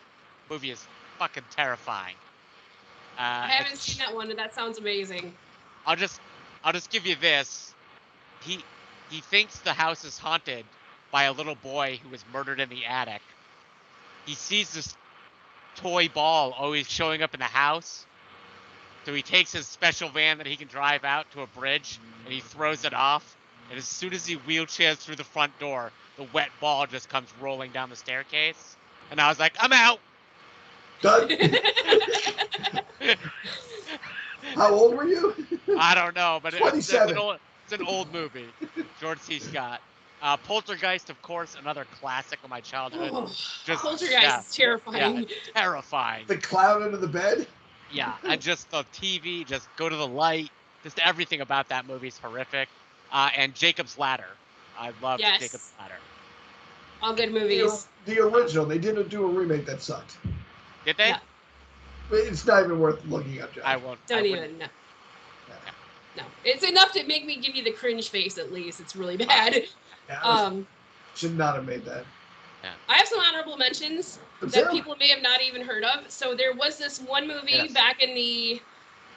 Movie is fucking terrifying. I haven't seen that one, and that sounds amazing. I'll just give you this. He thinks the house is haunted by a little boy who was murdered in the attic. He sees this toy ball always showing up in the house. So he takes his special van that he can drive out to a bridge, and he throws it off. And as soon as he wheelchairs through the front door, the wet ball just comes rolling down the staircase. And I was like, I'm out! Done. How old were you? I don't know, but 27. It's an old movie. George C. Scott. Poltergeist, of course, another classic of my childhood. Poltergeist is terrifying. Yeah, terrifying. The clown under the bed? Yeah, and just the TV, just go to the light. Just everything about that movie is horrific. And Jacob's Ladder. I love Jacob's Ladder. All good movies. The original. They didn't do a remake that sucked. Did they? No. It's not even worth looking up, Josh. I won't. Don't even. No. It's enough to make me give you the cringe face at least. It's really bad. Yeah, should not have made that. Yeah. I have some honorable mentions that people may have not even heard of. So there was this one movie back in the,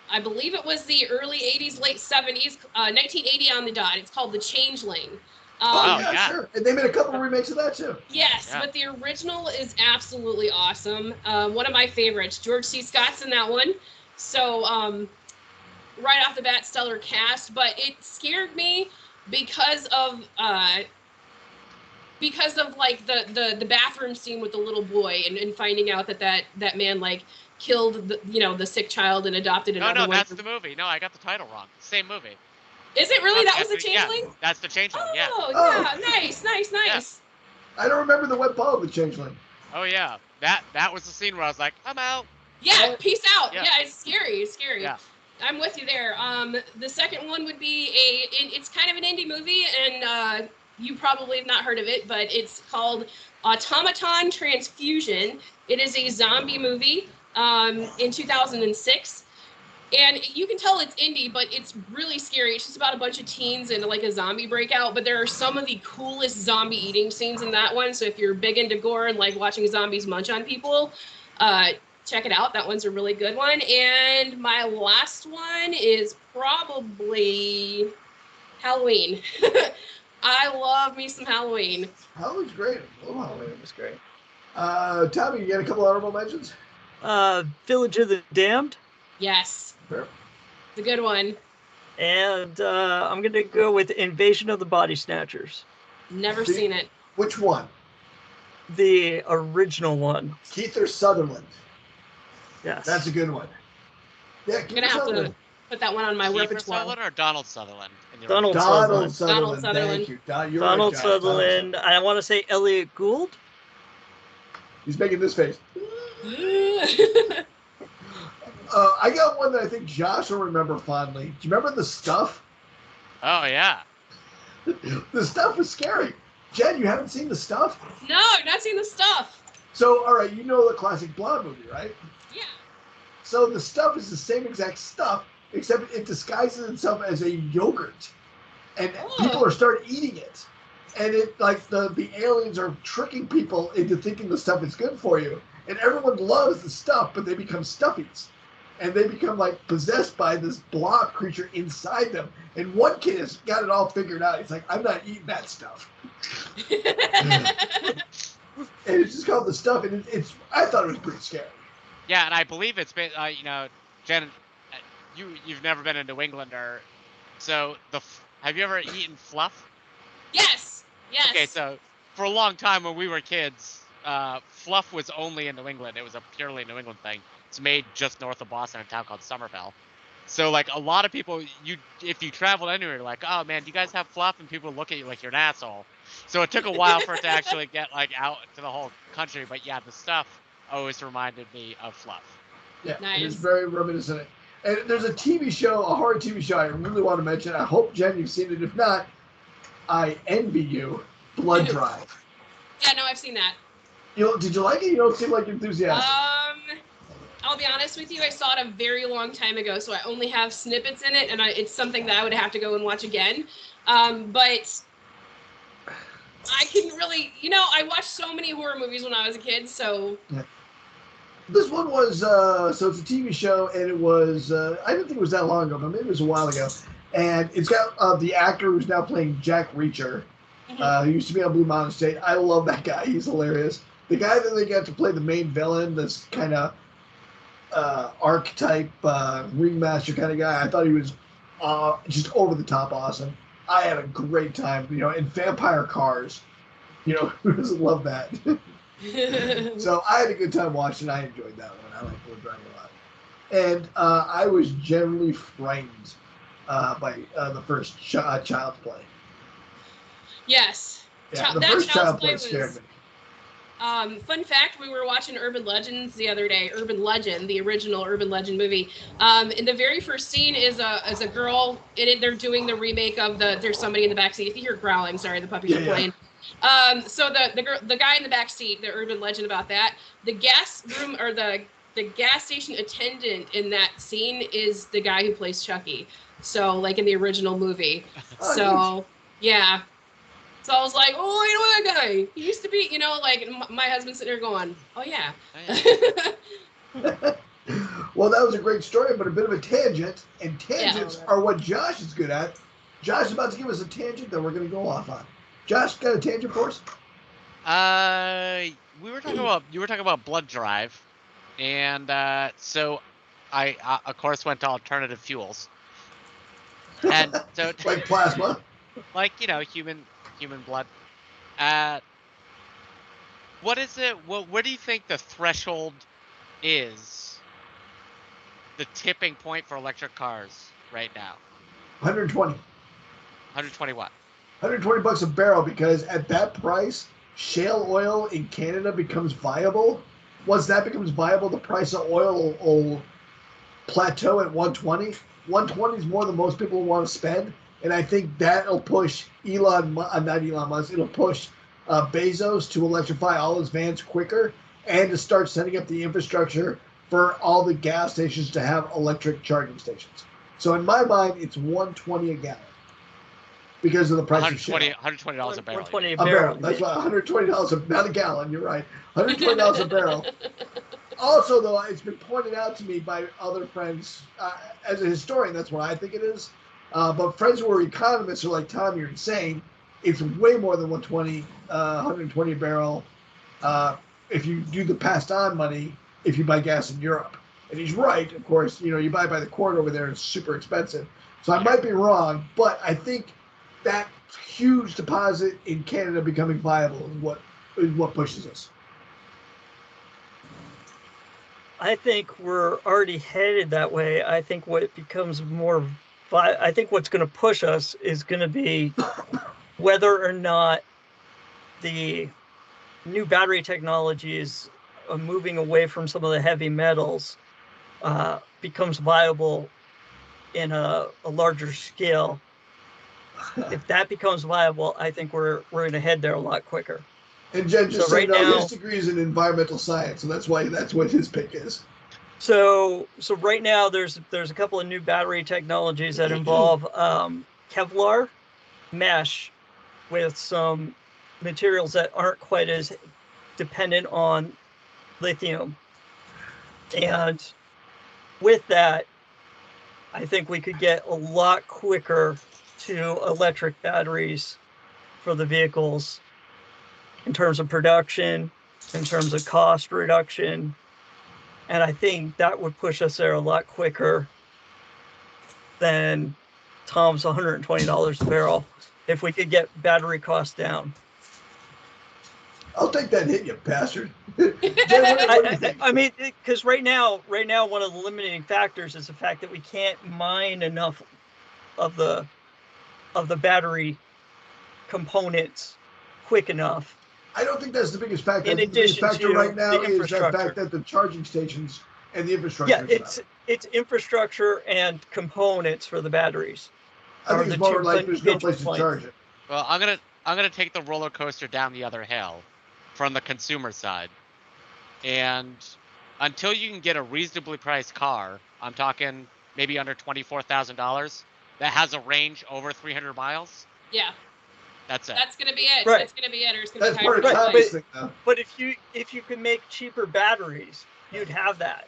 I believe it was the early 80s, late 70s, 1980 on the dot. It's called The Changeling. Sure. And they made a couple of remakes of that too. Yes, but the original is absolutely awesome. One of my favorites. George C. Scott's in that one. So right off the bat, stellar cast. But it scared me because of like the bathroom scene with the little boy and finding out that man like killed the sick child and adopted another one. No, that's the movie. No, I got the title wrong. Same movie. Is it really? That was the Changeling? Yeah, that's the Changeling, yeah. Oh, yeah. Nice. Yeah. I don't remember the wet ball of the Changeling. Oh, yeah. That was the scene where I was like, I'm out. Yeah, peace out. Yeah, it's scary. It's scary. Yeah. I'm with you there. The second one would be it's kind of an indie movie, and you probably have not heard of it, but it's called Automaton Transfusion. It is a zombie movie in 2006. And you can tell it's indie, but it's really scary. It's just about a bunch of teens and like a zombie breakout. But there are some of the coolest zombie eating scenes in that one. So if you're big into gore and like watching zombies munch on people, check it out. That one's a really good one. And my last one is probably Halloween. I love me some Halloween. Halloween's great. I love Halloween. It was great. Tommy, you got a couple honorable mentions? Village of the Damned. Yes. Fair. It's a good one. And I'm going to go with Invasion of the Body Snatchers. Never seen it. Which one? The original one. Kiefer Sutherland. Yes. That's a good one. Yeah, I'm going to have to put that one on my repertoire. Sutherland or Donald Sutherland? Donald Sutherland. Donald Sutherland. Thank you. Donald Sutherland. I want to say Elliot Gould. He's making this face. I got one that I think Josh will remember fondly. Do you remember The Stuff? Oh, yeah. The Stuff was scary. Jen, you haven't seen The Stuff? No, I've not seen The Stuff. So, all right, you know the classic Blonde movie, right? Yeah. So the stuff is the same exact stuff, except it disguises itself as a yogurt. And people are starting eating it. And it like the aliens are tricking people into thinking the stuff is good for you. And everyone loves the stuff, but they become stuffies. And they become like possessed by this blob creature inside them. And one kid has got it all figured out. He's like, I'm not eating that stuff. And it's just called the stuff. And I thought it was pretty scary. Yeah, and I believe it's been, Jen, you've never been in New England, so have you ever eaten fluff? Yes. Okay, so for a long time when we were kids, fluff was only in New England. It was a purely New England thing. It's made just north of Boston in a town called Somerville. So like a lot of people, if you traveled anywhere, you're like, oh man, do you guys have fluff? And people look at you like you're an asshole. So it took a while for it to actually get like out to the whole country. But yeah, the stuff always reminded me of fluff. Yeah, nice. It's very reminiscent. And there's a TV show, a horror TV show I really want to mention. I hope, Jen, you've seen it. If not, I envy you. Blood Drive. Yeah, no, I've seen that. Did you like it? You don't seem like enthusiastic. I'll be honest with you, I saw it a very long time ago, so I only have snippets in it, and it's something that I would have to go and watch again. But I can really, I watched so many horror movies when I was a kid, so... Yeah. This one was, so it's a TV show, and it was, I didn't think it was that long ago, but maybe it was a while ago. And it's got the actor who's now playing Jack Reacher, who used to be on Blue Mountain State. I love that guy. He's hilarious. The guy that they got to play the main villain, this kind of archetype ringmaster kind of guy, I thought he was just over the top awesome. I had a great time, in vampire cars. Who doesn't love that? So I had a good time watching. I enjoyed that one. I like Blood Drive a lot. And I was generally frightened by the first Child's Play. Yes. Yeah, the first Child's Play scared me. Fun fact, we were watching Urban Legends the other day. Urban Legend, the original Urban Legend movie. In the very first scene is a girl. They're doing the remake of there's somebody in the backseat. If you hear growling, sorry, the puppies are playing. So the guy in the backseat, the urban legend about that, the gas room or the gas station attendant in that scene is the guy who plays Chucky. So like in the original movie. Yeah. So I was like, oh, you know that guy. He used to be, like my husband's sitting there going, oh yeah. Well, that was a great story, but a bit of a tangent, and tangents are what Josh is good at. Josh is about to give us a tangent that we're going to go off on. Josh, got a tangent for us? You were talking about Blood Drive, and so I of course went to alternative fuels, and so like plasma, like human blood. What is it? Where do you think the threshold is? The tipping point for electric cars right now? 120. 120 what? $120 a barrel, because at that price, shale oil in Canada becomes viable. Once that becomes viable, the price of oil will plateau at 120. 120 is more than most people want to spend, and I think that'll push not Elon Musk, it'll push Bezos to electrify all his vans quicker and to start setting up the infrastructure for all the gas stations to have electric charging stations. So in my mind, it's $120 a gallon. Because of the price of shale. $120 a barrel. $120 A barrel. That's why $120 not a gallon. You're right. $120 a barrel. Also, though, it's been pointed out to me by other friends, as a historian, that's what I think it is. But friends who are economists are like, Tom, you're insane. It's way more than 120 a barrel. If you do the passed on money, if you buy gas in Europe. And he's right, of course. You buy by the quart over there, it's super expensive. So I might be wrong, but I think that huge deposit in Canada becoming viable is what pushes us. I think we're already headed that way. I think what becomes I think what's going to push us is going to be whether or not the new battery technologies moving away from some of the heavy metals becomes viable in a larger scale. If that becomes viable, I think we're going to head there a lot quicker. And Jen just said his degree is in environmental science, so that's what his pick is. So right now there's a couple of new battery technologies that involve Kevlar mesh with some materials that aren't quite as dependent on lithium. And with that, I think we could get a lot quicker to electric batteries for the vehicles in terms of production, in terms of cost reduction. And I think that would push us there a lot quicker than Tom's $120 a barrel if we could get battery costs down. I'll take that hit, you bastard. Jen, what do you think? I mean, because right now, one of the limiting factors is the fact that we can't mine enough of the battery components quick enough. I don't think that's the biggest factor. In I think the biggest addition factor to right now the is the infrastructure. fact that the charging stations and the infrastructure. Yeah, it's infrastructure and components for the batteries. I think are it's the more two like there's no pinch place to points. charge it. Well, I'm gonna take the roller coaster down the other hill from the consumer side. And until you can get a reasonably priced car, I'm talking maybe under $24,000, that has a range over 300 miles. Yeah. That's it. That's gonna be it. Right. That's gonna be it. Or it's gonna That's be part of hybrid. Right, Tommy's thing, though. But if you could make cheaper batteries, you'd have that.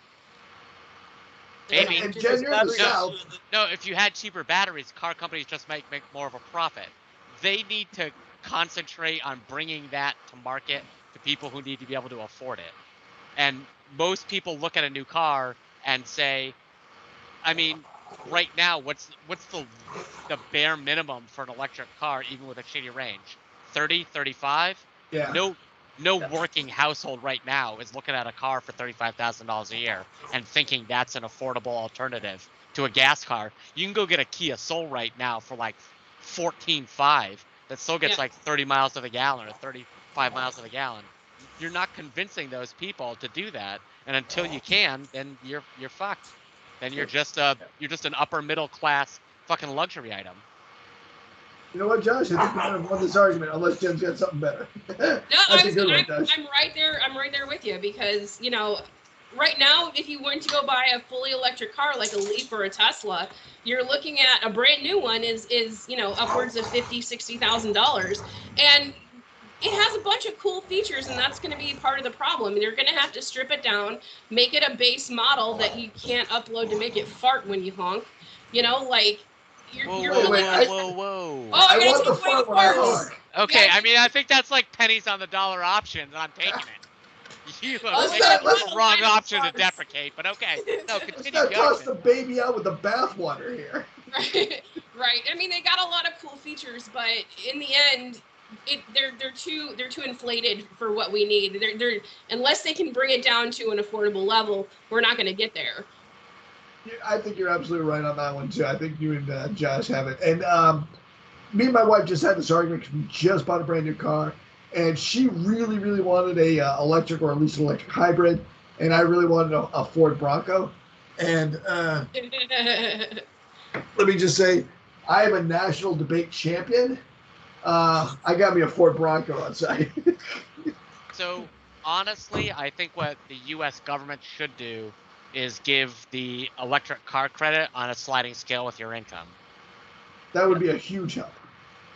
Maybe. And Jen, you're in the Batteries- South. No, if you had cheaper batteries, car companies just might make more of a profit. They need to concentrate on bringing that to market to people who need to be able to afford it. And most people look at a new car and say, I mean, right now, what's the bare minimum for an electric car, even with a shitty range? 30, 35? Yeah. No working household right now is looking at a car for $35,000 a year and thinking that's an affordable alternative to a gas car. You can go get a Kia Soul right now for like $14,500 that still gets like 30 miles to the gallon or 35 miles to the gallon. You're not convincing those people to do that, and until you can, then you're fucked. Then you're just an upper middle class fucking luxury item. You know what, Josh? I think we're going to win this argument unless Jen's got something better. No, That's a good one, Josh. I'm right there. I'm right there with you because right now, if you went to go buy a fully electric car like a Leaf or a Tesla, you're looking at a brand new one is upwards of $50,000-$60,000, and it has a bunch of cool features, and that's going to be part of the problem. You're going to have to strip it down, make it a base model that you can't upload to make it fart when you honk. You're really Whoa. Oh, I I want the gotta take away fart the when I farts. honk. Okay, Yeah. I mean, I think that's like pennies on the dollar option, and I'm taking it. You are Let's making not- the let's- wrong option to farts. deprecate, but okay. No, Let's continue not toss the going. baby out with the bathwater here. Right. I mean, they got a lot of cool features, but in the end, they're too inflated for what we need. They're unless they can bring it down to an affordable level, we're not going to get there. I think you're absolutely right on that one, too. I think you and Josh have it. And me and my wife just had this argument because we just bought a brand new car, and she really, really wanted a electric or at least an electric hybrid, and I really wanted a Ford Bronco. And let me just say, I am a national debate champion. I got me a Ford Bronco outside. So, honestly, I think what the U.S. government should do is give the electric car credit on a sliding scale with your income. That would be a huge help.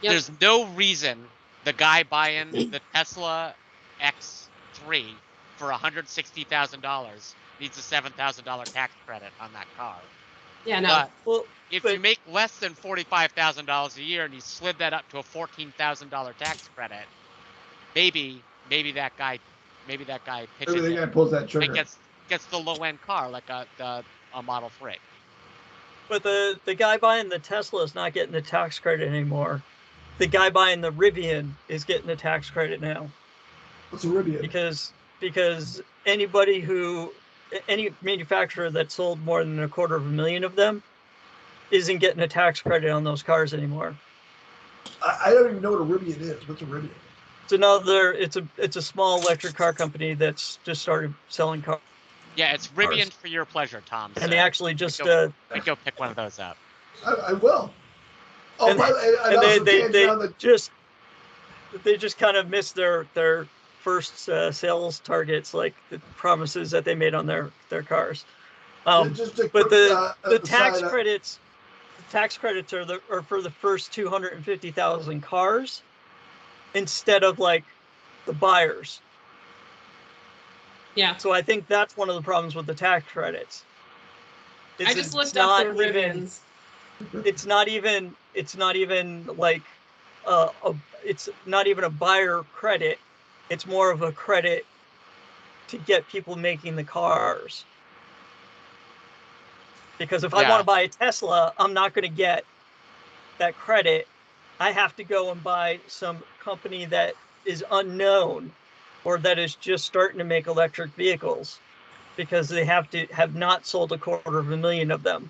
Yep. There's no reason the guy buying the Tesla X3 for $160,000 needs a $7,000 tax credit on that car. Yeah, no. But Well, if you make less than $45,000 a year and you slid that up to a $14,000 tax credit, maybe that guy pitches Maybe the in guy pulls that and trigger. gets the low end car like a Model 3. But the guy buying the Tesla is not getting the tax credit anymore. The guy buying the Rivian is getting the tax credit now What's a Rivian? because any manufacturer that sold more than 250,000 of them isn't getting a tax credit on those cars anymore. I don't even know what a Rivian is. What's a Rivian? It's a small electric car company that's just started selling cars. Yeah, it's Rivian for your pleasure, Tom. And they actually just go pick one of those up. I will. Oh, And- by the way, I and also they can't get on the just kind of missed their first sales targets, like the promises that they made on their cars. Just a But quick, the tax aside, credits, are for the first 250,000 cars instead of like the buyers. Yeah. So I think that's one of the problems with the tax credits. I just looked up the Rivians. It's not even like it's not even a buyer credit. It's more of a credit to get people making the cars. Because if I want to buy a Tesla, I'm not going to get that credit. I have to go and buy some company that is unknown or that is just starting to make electric vehicles, because they have not sold 250,000 of them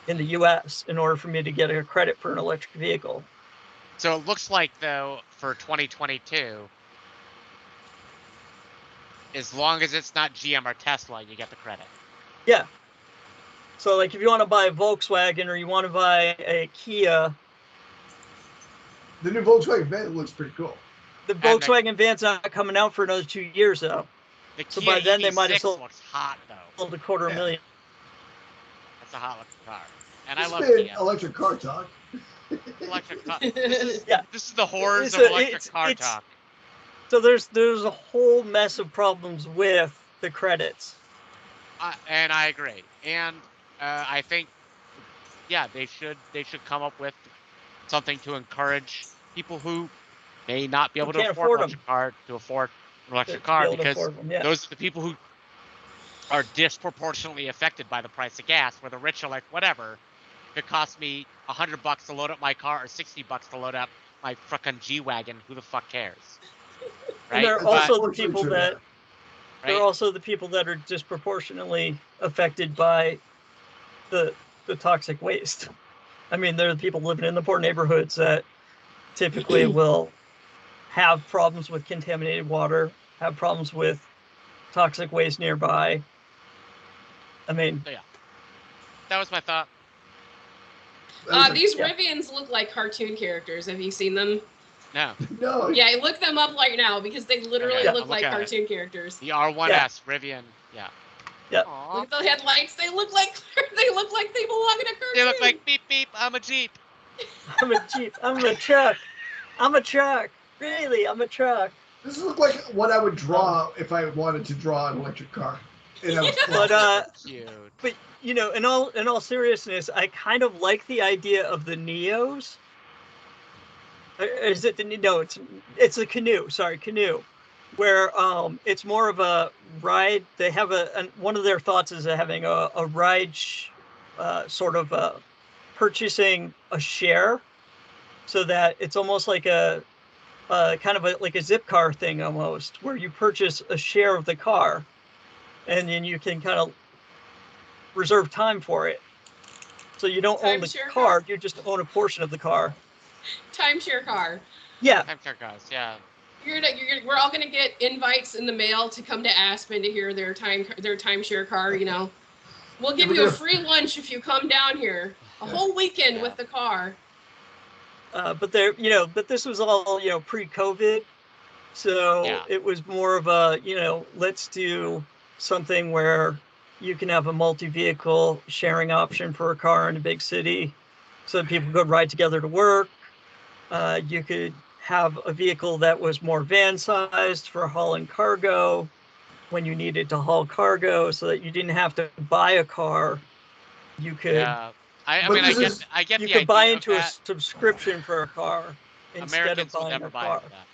in the US in order for me to get a credit for an electric vehicle. So it looks like, though, for 2022, as long as it's not GM or Tesla, you get the credit. Yeah. So, like, if you want to buy a Volkswagen or you want to buy a Kia, the new Volkswagen van looks pretty cool. The Volkswagen van's not coming out for another 2 years, though. The So Kia by then they might have EV6 sold looks hot, though. 250,000. That's a hot looking car. And This I love has been Kia. electric car talk. Electric car. This is the horrors It's of electric car talk. So there's a whole mess of problems with the credits. And I agree. And I think, they should come up with something to encourage people who may not be able to afford an electric car to afford an electric car, because those are the people who are disproportionately affected by the price of gas, where the rich are like, whatever, if it costs me $100 to load up my car or $60 to load up my frickin' G-Wagon, who the fuck cares? Right? And there are also the people that right? there are also the people that are disproportionately affected by the toxic waste. I mean, there are the people living in the poor neighborhoods that typically will have problems with contaminated water, have problems with toxic waste nearby. I mean, So, yeah, that was my thought. These Rivians look like cartoon characters. Have you seen them? No. No. Yeah, look them up right now, because they literally look like cartoon characters. The R1S Rivian. Yeah. Yeah. Look at the headlights. They look like they belong in a cartoon. They look like beep beep. I'm a Jeep. I'm a Jeep. I'm a truck. I'm a truck. Really, I'm a truck. This looks like what I would draw if I wanted to draw an electric car. But you know, in all seriousness, I kind of like the idea of the Neos. Is it the no? It's a canoe. Sorry, canoe, where it's more of a ride. They have one of their thoughts is having a ride, sort of purchasing a share, so that it's almost like a kind of like a zip car thing almost, where you purchase a share of the car, and then you can kind of reserve time for it. So you don't own the car, you just own a portion of the car. Timeshare car. Yeah. Timeshare cars, yeah. We're all gonna get invites in the mail to come to Aspen to hear their timeshare car. You know, we'll give you a free lunch if you come down here. A whole weekend with the car. But this was all pre-COVID, so it was more of a let's do something where you can have a multi-vehicle sharing option for a car in a big city, so that people could ride together to work. You could have a vehicle that was more van-sized for hauling cargo when you needed to haul cargo, so that you didn't have to buy a car. You could. Yeah. I get you the could buy idea into of a subscription for a car instead Americans of buying will never a buy car. into that.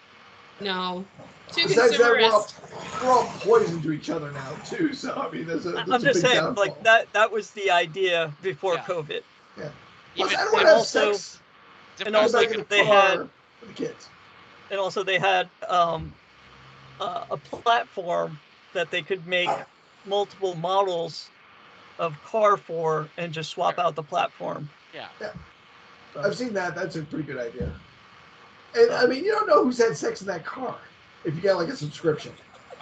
No. Too Besides that, consumerist. we're all poison to each other now too. So I mean, I'm just saying, downfall. Like that was the idea before COVID. Yeah. Plus, I don't want to have sex. And also they had for the kids. And also they had a platform that they could make multiple models of car for and just swap out the platform. Yeah. I've seen that. That's a pretty good idea. And I mean, you don't know who's had sex in that car if you get like a subscription.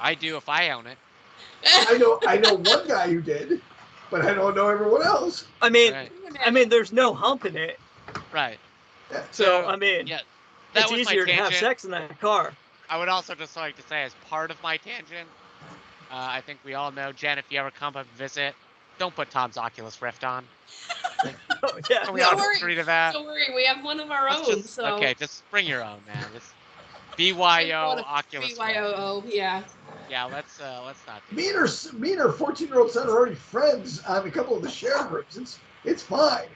I do if I own it. I know one guy who did, but I don't know everyone else. I mean, there's no hump in it. Right. Yeah. So I mean, that it's easier to have sex in that car. I would also just like to say, as part of my tangent, I think we all know, Jen, if you ever come up and visit, don't put Tom's Oculus Rift on. Oh, yeah. Can we Don't all worry. agree to that? Don't worry, we have one of our Let's own. just, So okay, just bring your own, man. Just BYO Oculus Rift. BYOO, yeah. Yeah, let's not do Me and her 14-year-old son are already friends on a couple of the share groups. It's fine.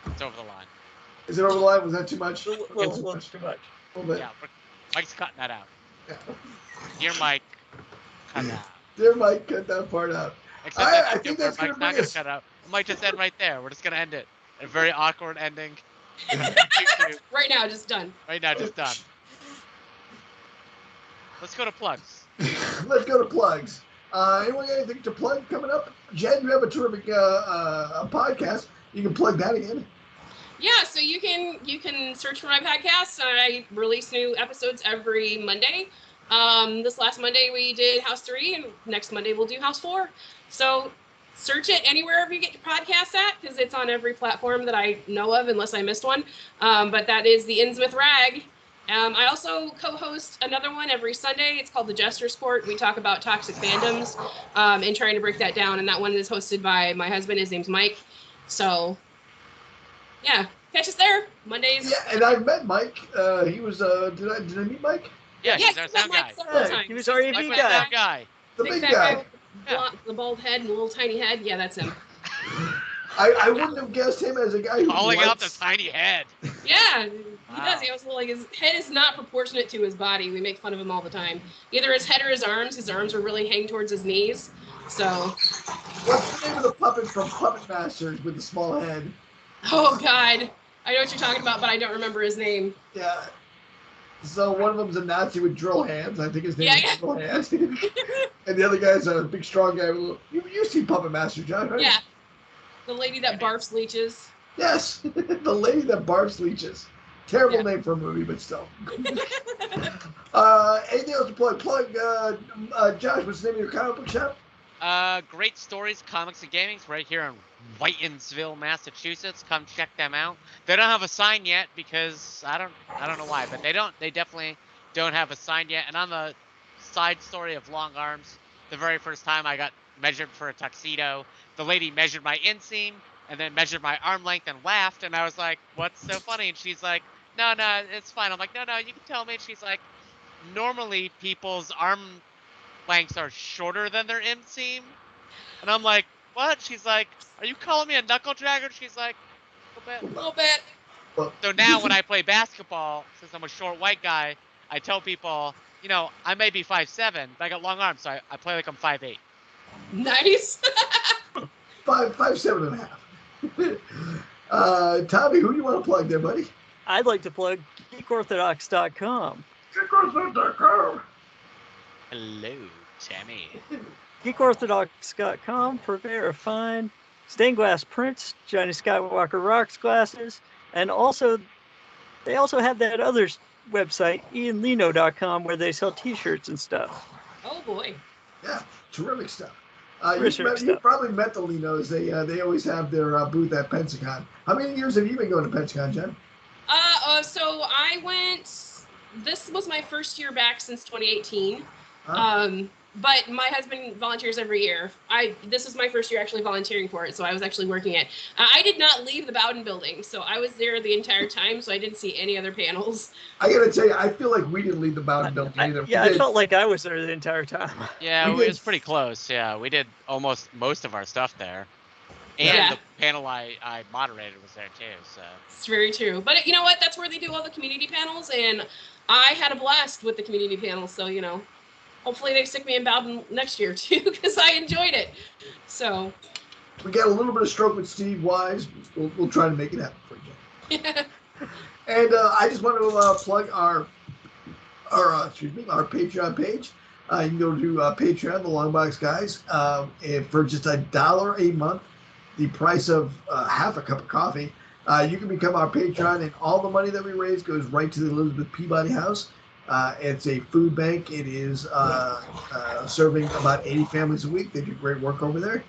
It's over the line. Is it over the line? Was that too much? A little too much. A little bit. Yeah, Mike's cutting that out. Yeah. Dear Mike, cut that out. There, Mike, cut that part out. Except I think that's Mike's gonna not bring gonna us. cut out. It might just end right there. We're just gonna end it. A very awkward ending. Right now, just done. Right now, just done. Let's go to plugs. Let's go to plugs. Anyone got anything to plug coming up? Jen, you have a terrific podcast. You can plug that again. Yeah, so you can search for my podcast. I release new episodes every Monday. This last Monday we did House 3, and next Monday we'll do House 4. So search it anywhere you get your podcasts at, because it's on every platform that I know of, unless I missed one. But that is the Innsmouth Rag. I also co-host another one every Sunday. It's called The Jester's Court. We talk about toxic fandoms and trying to break that down. And that one is hosted by my husband. His name's Mike. So, yeah, catch us there Mondays. Yeah, and I've met Mike. He was. Did I meet Mike? Yeah, Yeah, he's our sound guy. He was our AV Mike was guy. that guy. The Big big fat guy. with the bald head and the little tiny head. Yeah, that's him. I wouldn't have guessed him as a guy who Calling out the likes- tiny head. Yeah, he Wow. does. He also, like, his head is not proportionate to his body. We make fun of him all the time. Either his head or his arms. His arms are really hang towards his knees. So, What's the name of the puppet from Puppet Masters with the small head? oh God, I know what you're talking about, but I don't remember his name. Yeah. So one of them's a Nazi with drill hands. I think his name Yeah, is Drill Hands. And the other guy's a big, strong guy with a little... You've seen Puppet Master, John, right? Yeah, the lady that barfs leeches. Yes. The lady that barfs leeches. Terrible Yeah. name for a movie, but still. Anything else to plug? Josh, what's the name of your comic book shop? Great Stories, Comics and Gaming's right here in Whitensville, Massachusetts. Come check them out. They don't have a sign yet because I don't know why, but they definitely don't have a sign yet. And on the side story of Long Arms, the very first time I got measured for a tuxedo, the lady measured my inseam and then measured my arm length and laughed, and I was like, "What's so funny?" And she's like, "No, it's fine." I'm like, "No, you can tell me." And she's like, "Normally people's arm lengths are shorter than their inseam," and I'm like, "What?" She's like, "Are you calling me a knuckle dragger?" She's like, "A A little bit. Well, So now when I play basketball, since I'm a short white guy, I tell people, I may be 5'7", but I got long arms, so I play like I'm 5'8". Nice. 5'7.5". Tommy, who do you want to plug there, buddy? I'd like to plug geekorthodox.com. Hello, Tammy. geekorthodox.com for very fine stained glass prints, Johnny Skywalker rocks glasses, and they also have that other website, ianlino.com, where they sell t-shirts and stuff. Oh boy. Yeah, terrific stuff. You probably met the Linos. They always have their booth at Pensacon. How many years have you been going to Pensacon, Jen? So I went. This was my first year back since 2018. But my husband volunteers every year. This was my first year actually volunteering for it, so I was actually working it. I did not leave the Bowden building, so I was there the entire time, so I didn't see any other panels. I gotta tell you, I feel like we didn't leave the Bowden building either. I felt like I was there the entire time. Yeah, We it was did- pretty close. Yeah, we did almost most of our stuff there. And Yeah. the panel I moderated was there too, so. It's very true. But you know what? That's where they do all the community panels, and I had a blast with the community panels, so, hopefully they stick me in Bowden next year too, because I enjoyed it. So. We got a little bit of stroke with Steve Wise. We'll try to make it happen for you. And I just want to plug our Patreon page. You can go to Patreon, the Longbox Guys, and for just $1 a month, the price of half a cup of coffee, you can become our Patreon, and all the money that we raise goes right to the Elizabeth Peabody House. It's a food bank. It is serving about 80 families a week. They do great work over there.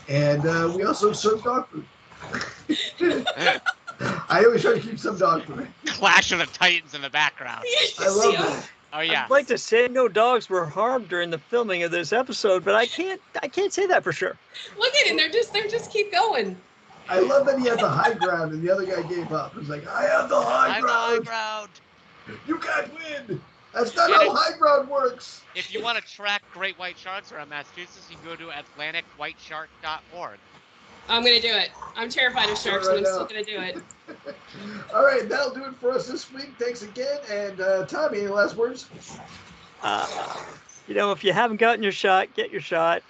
And we also serve dog food. I always try to keep some dog food. Clash of the Titans in the background. I love that. Oh yeah. I'd like to say no dogs were harmed during the filming of this episode, but I can't say that for sure. Look at him. They're just keep going. I love that he has the high ground and the other guy gave up. He's like, I have the high ground. You can't win. That's not how high ground works. If you want to track great white sharks around Massachusetts, you can go to AtlanticWhiteShark.org. I'm going to do it. I'm terrified of sharks, but I'm still going to do it. All right, that'll do it for us this week. Thanks again. And Tommy, any last words? If you haven't gotten your shot, get your shot.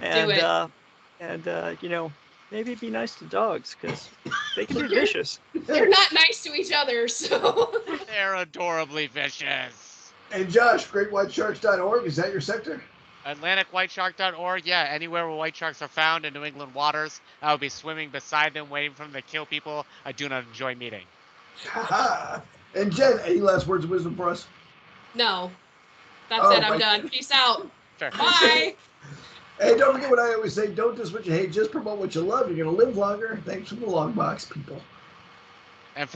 And, do it. Maybe be nice to dogs because they can be vicious. They're not nice to each other, so. They're adorably vicious. And Josh, GreatWhiteSharks.org, is that your sector? AtlanticWhiteShark.org, yeah, anywhere where white sharks are found in New England waters, I will be swimming beside them, waiting for them to kill people I do not enjoy meeting. And Jen, any last words of wisdom for us? No. That's it. I'm done. Peace out. Sure. Bye. Hey, don't forget what I always say. Don't just what you hate. Just promote what you love. You're going to live longer. Thanks for the long box, people.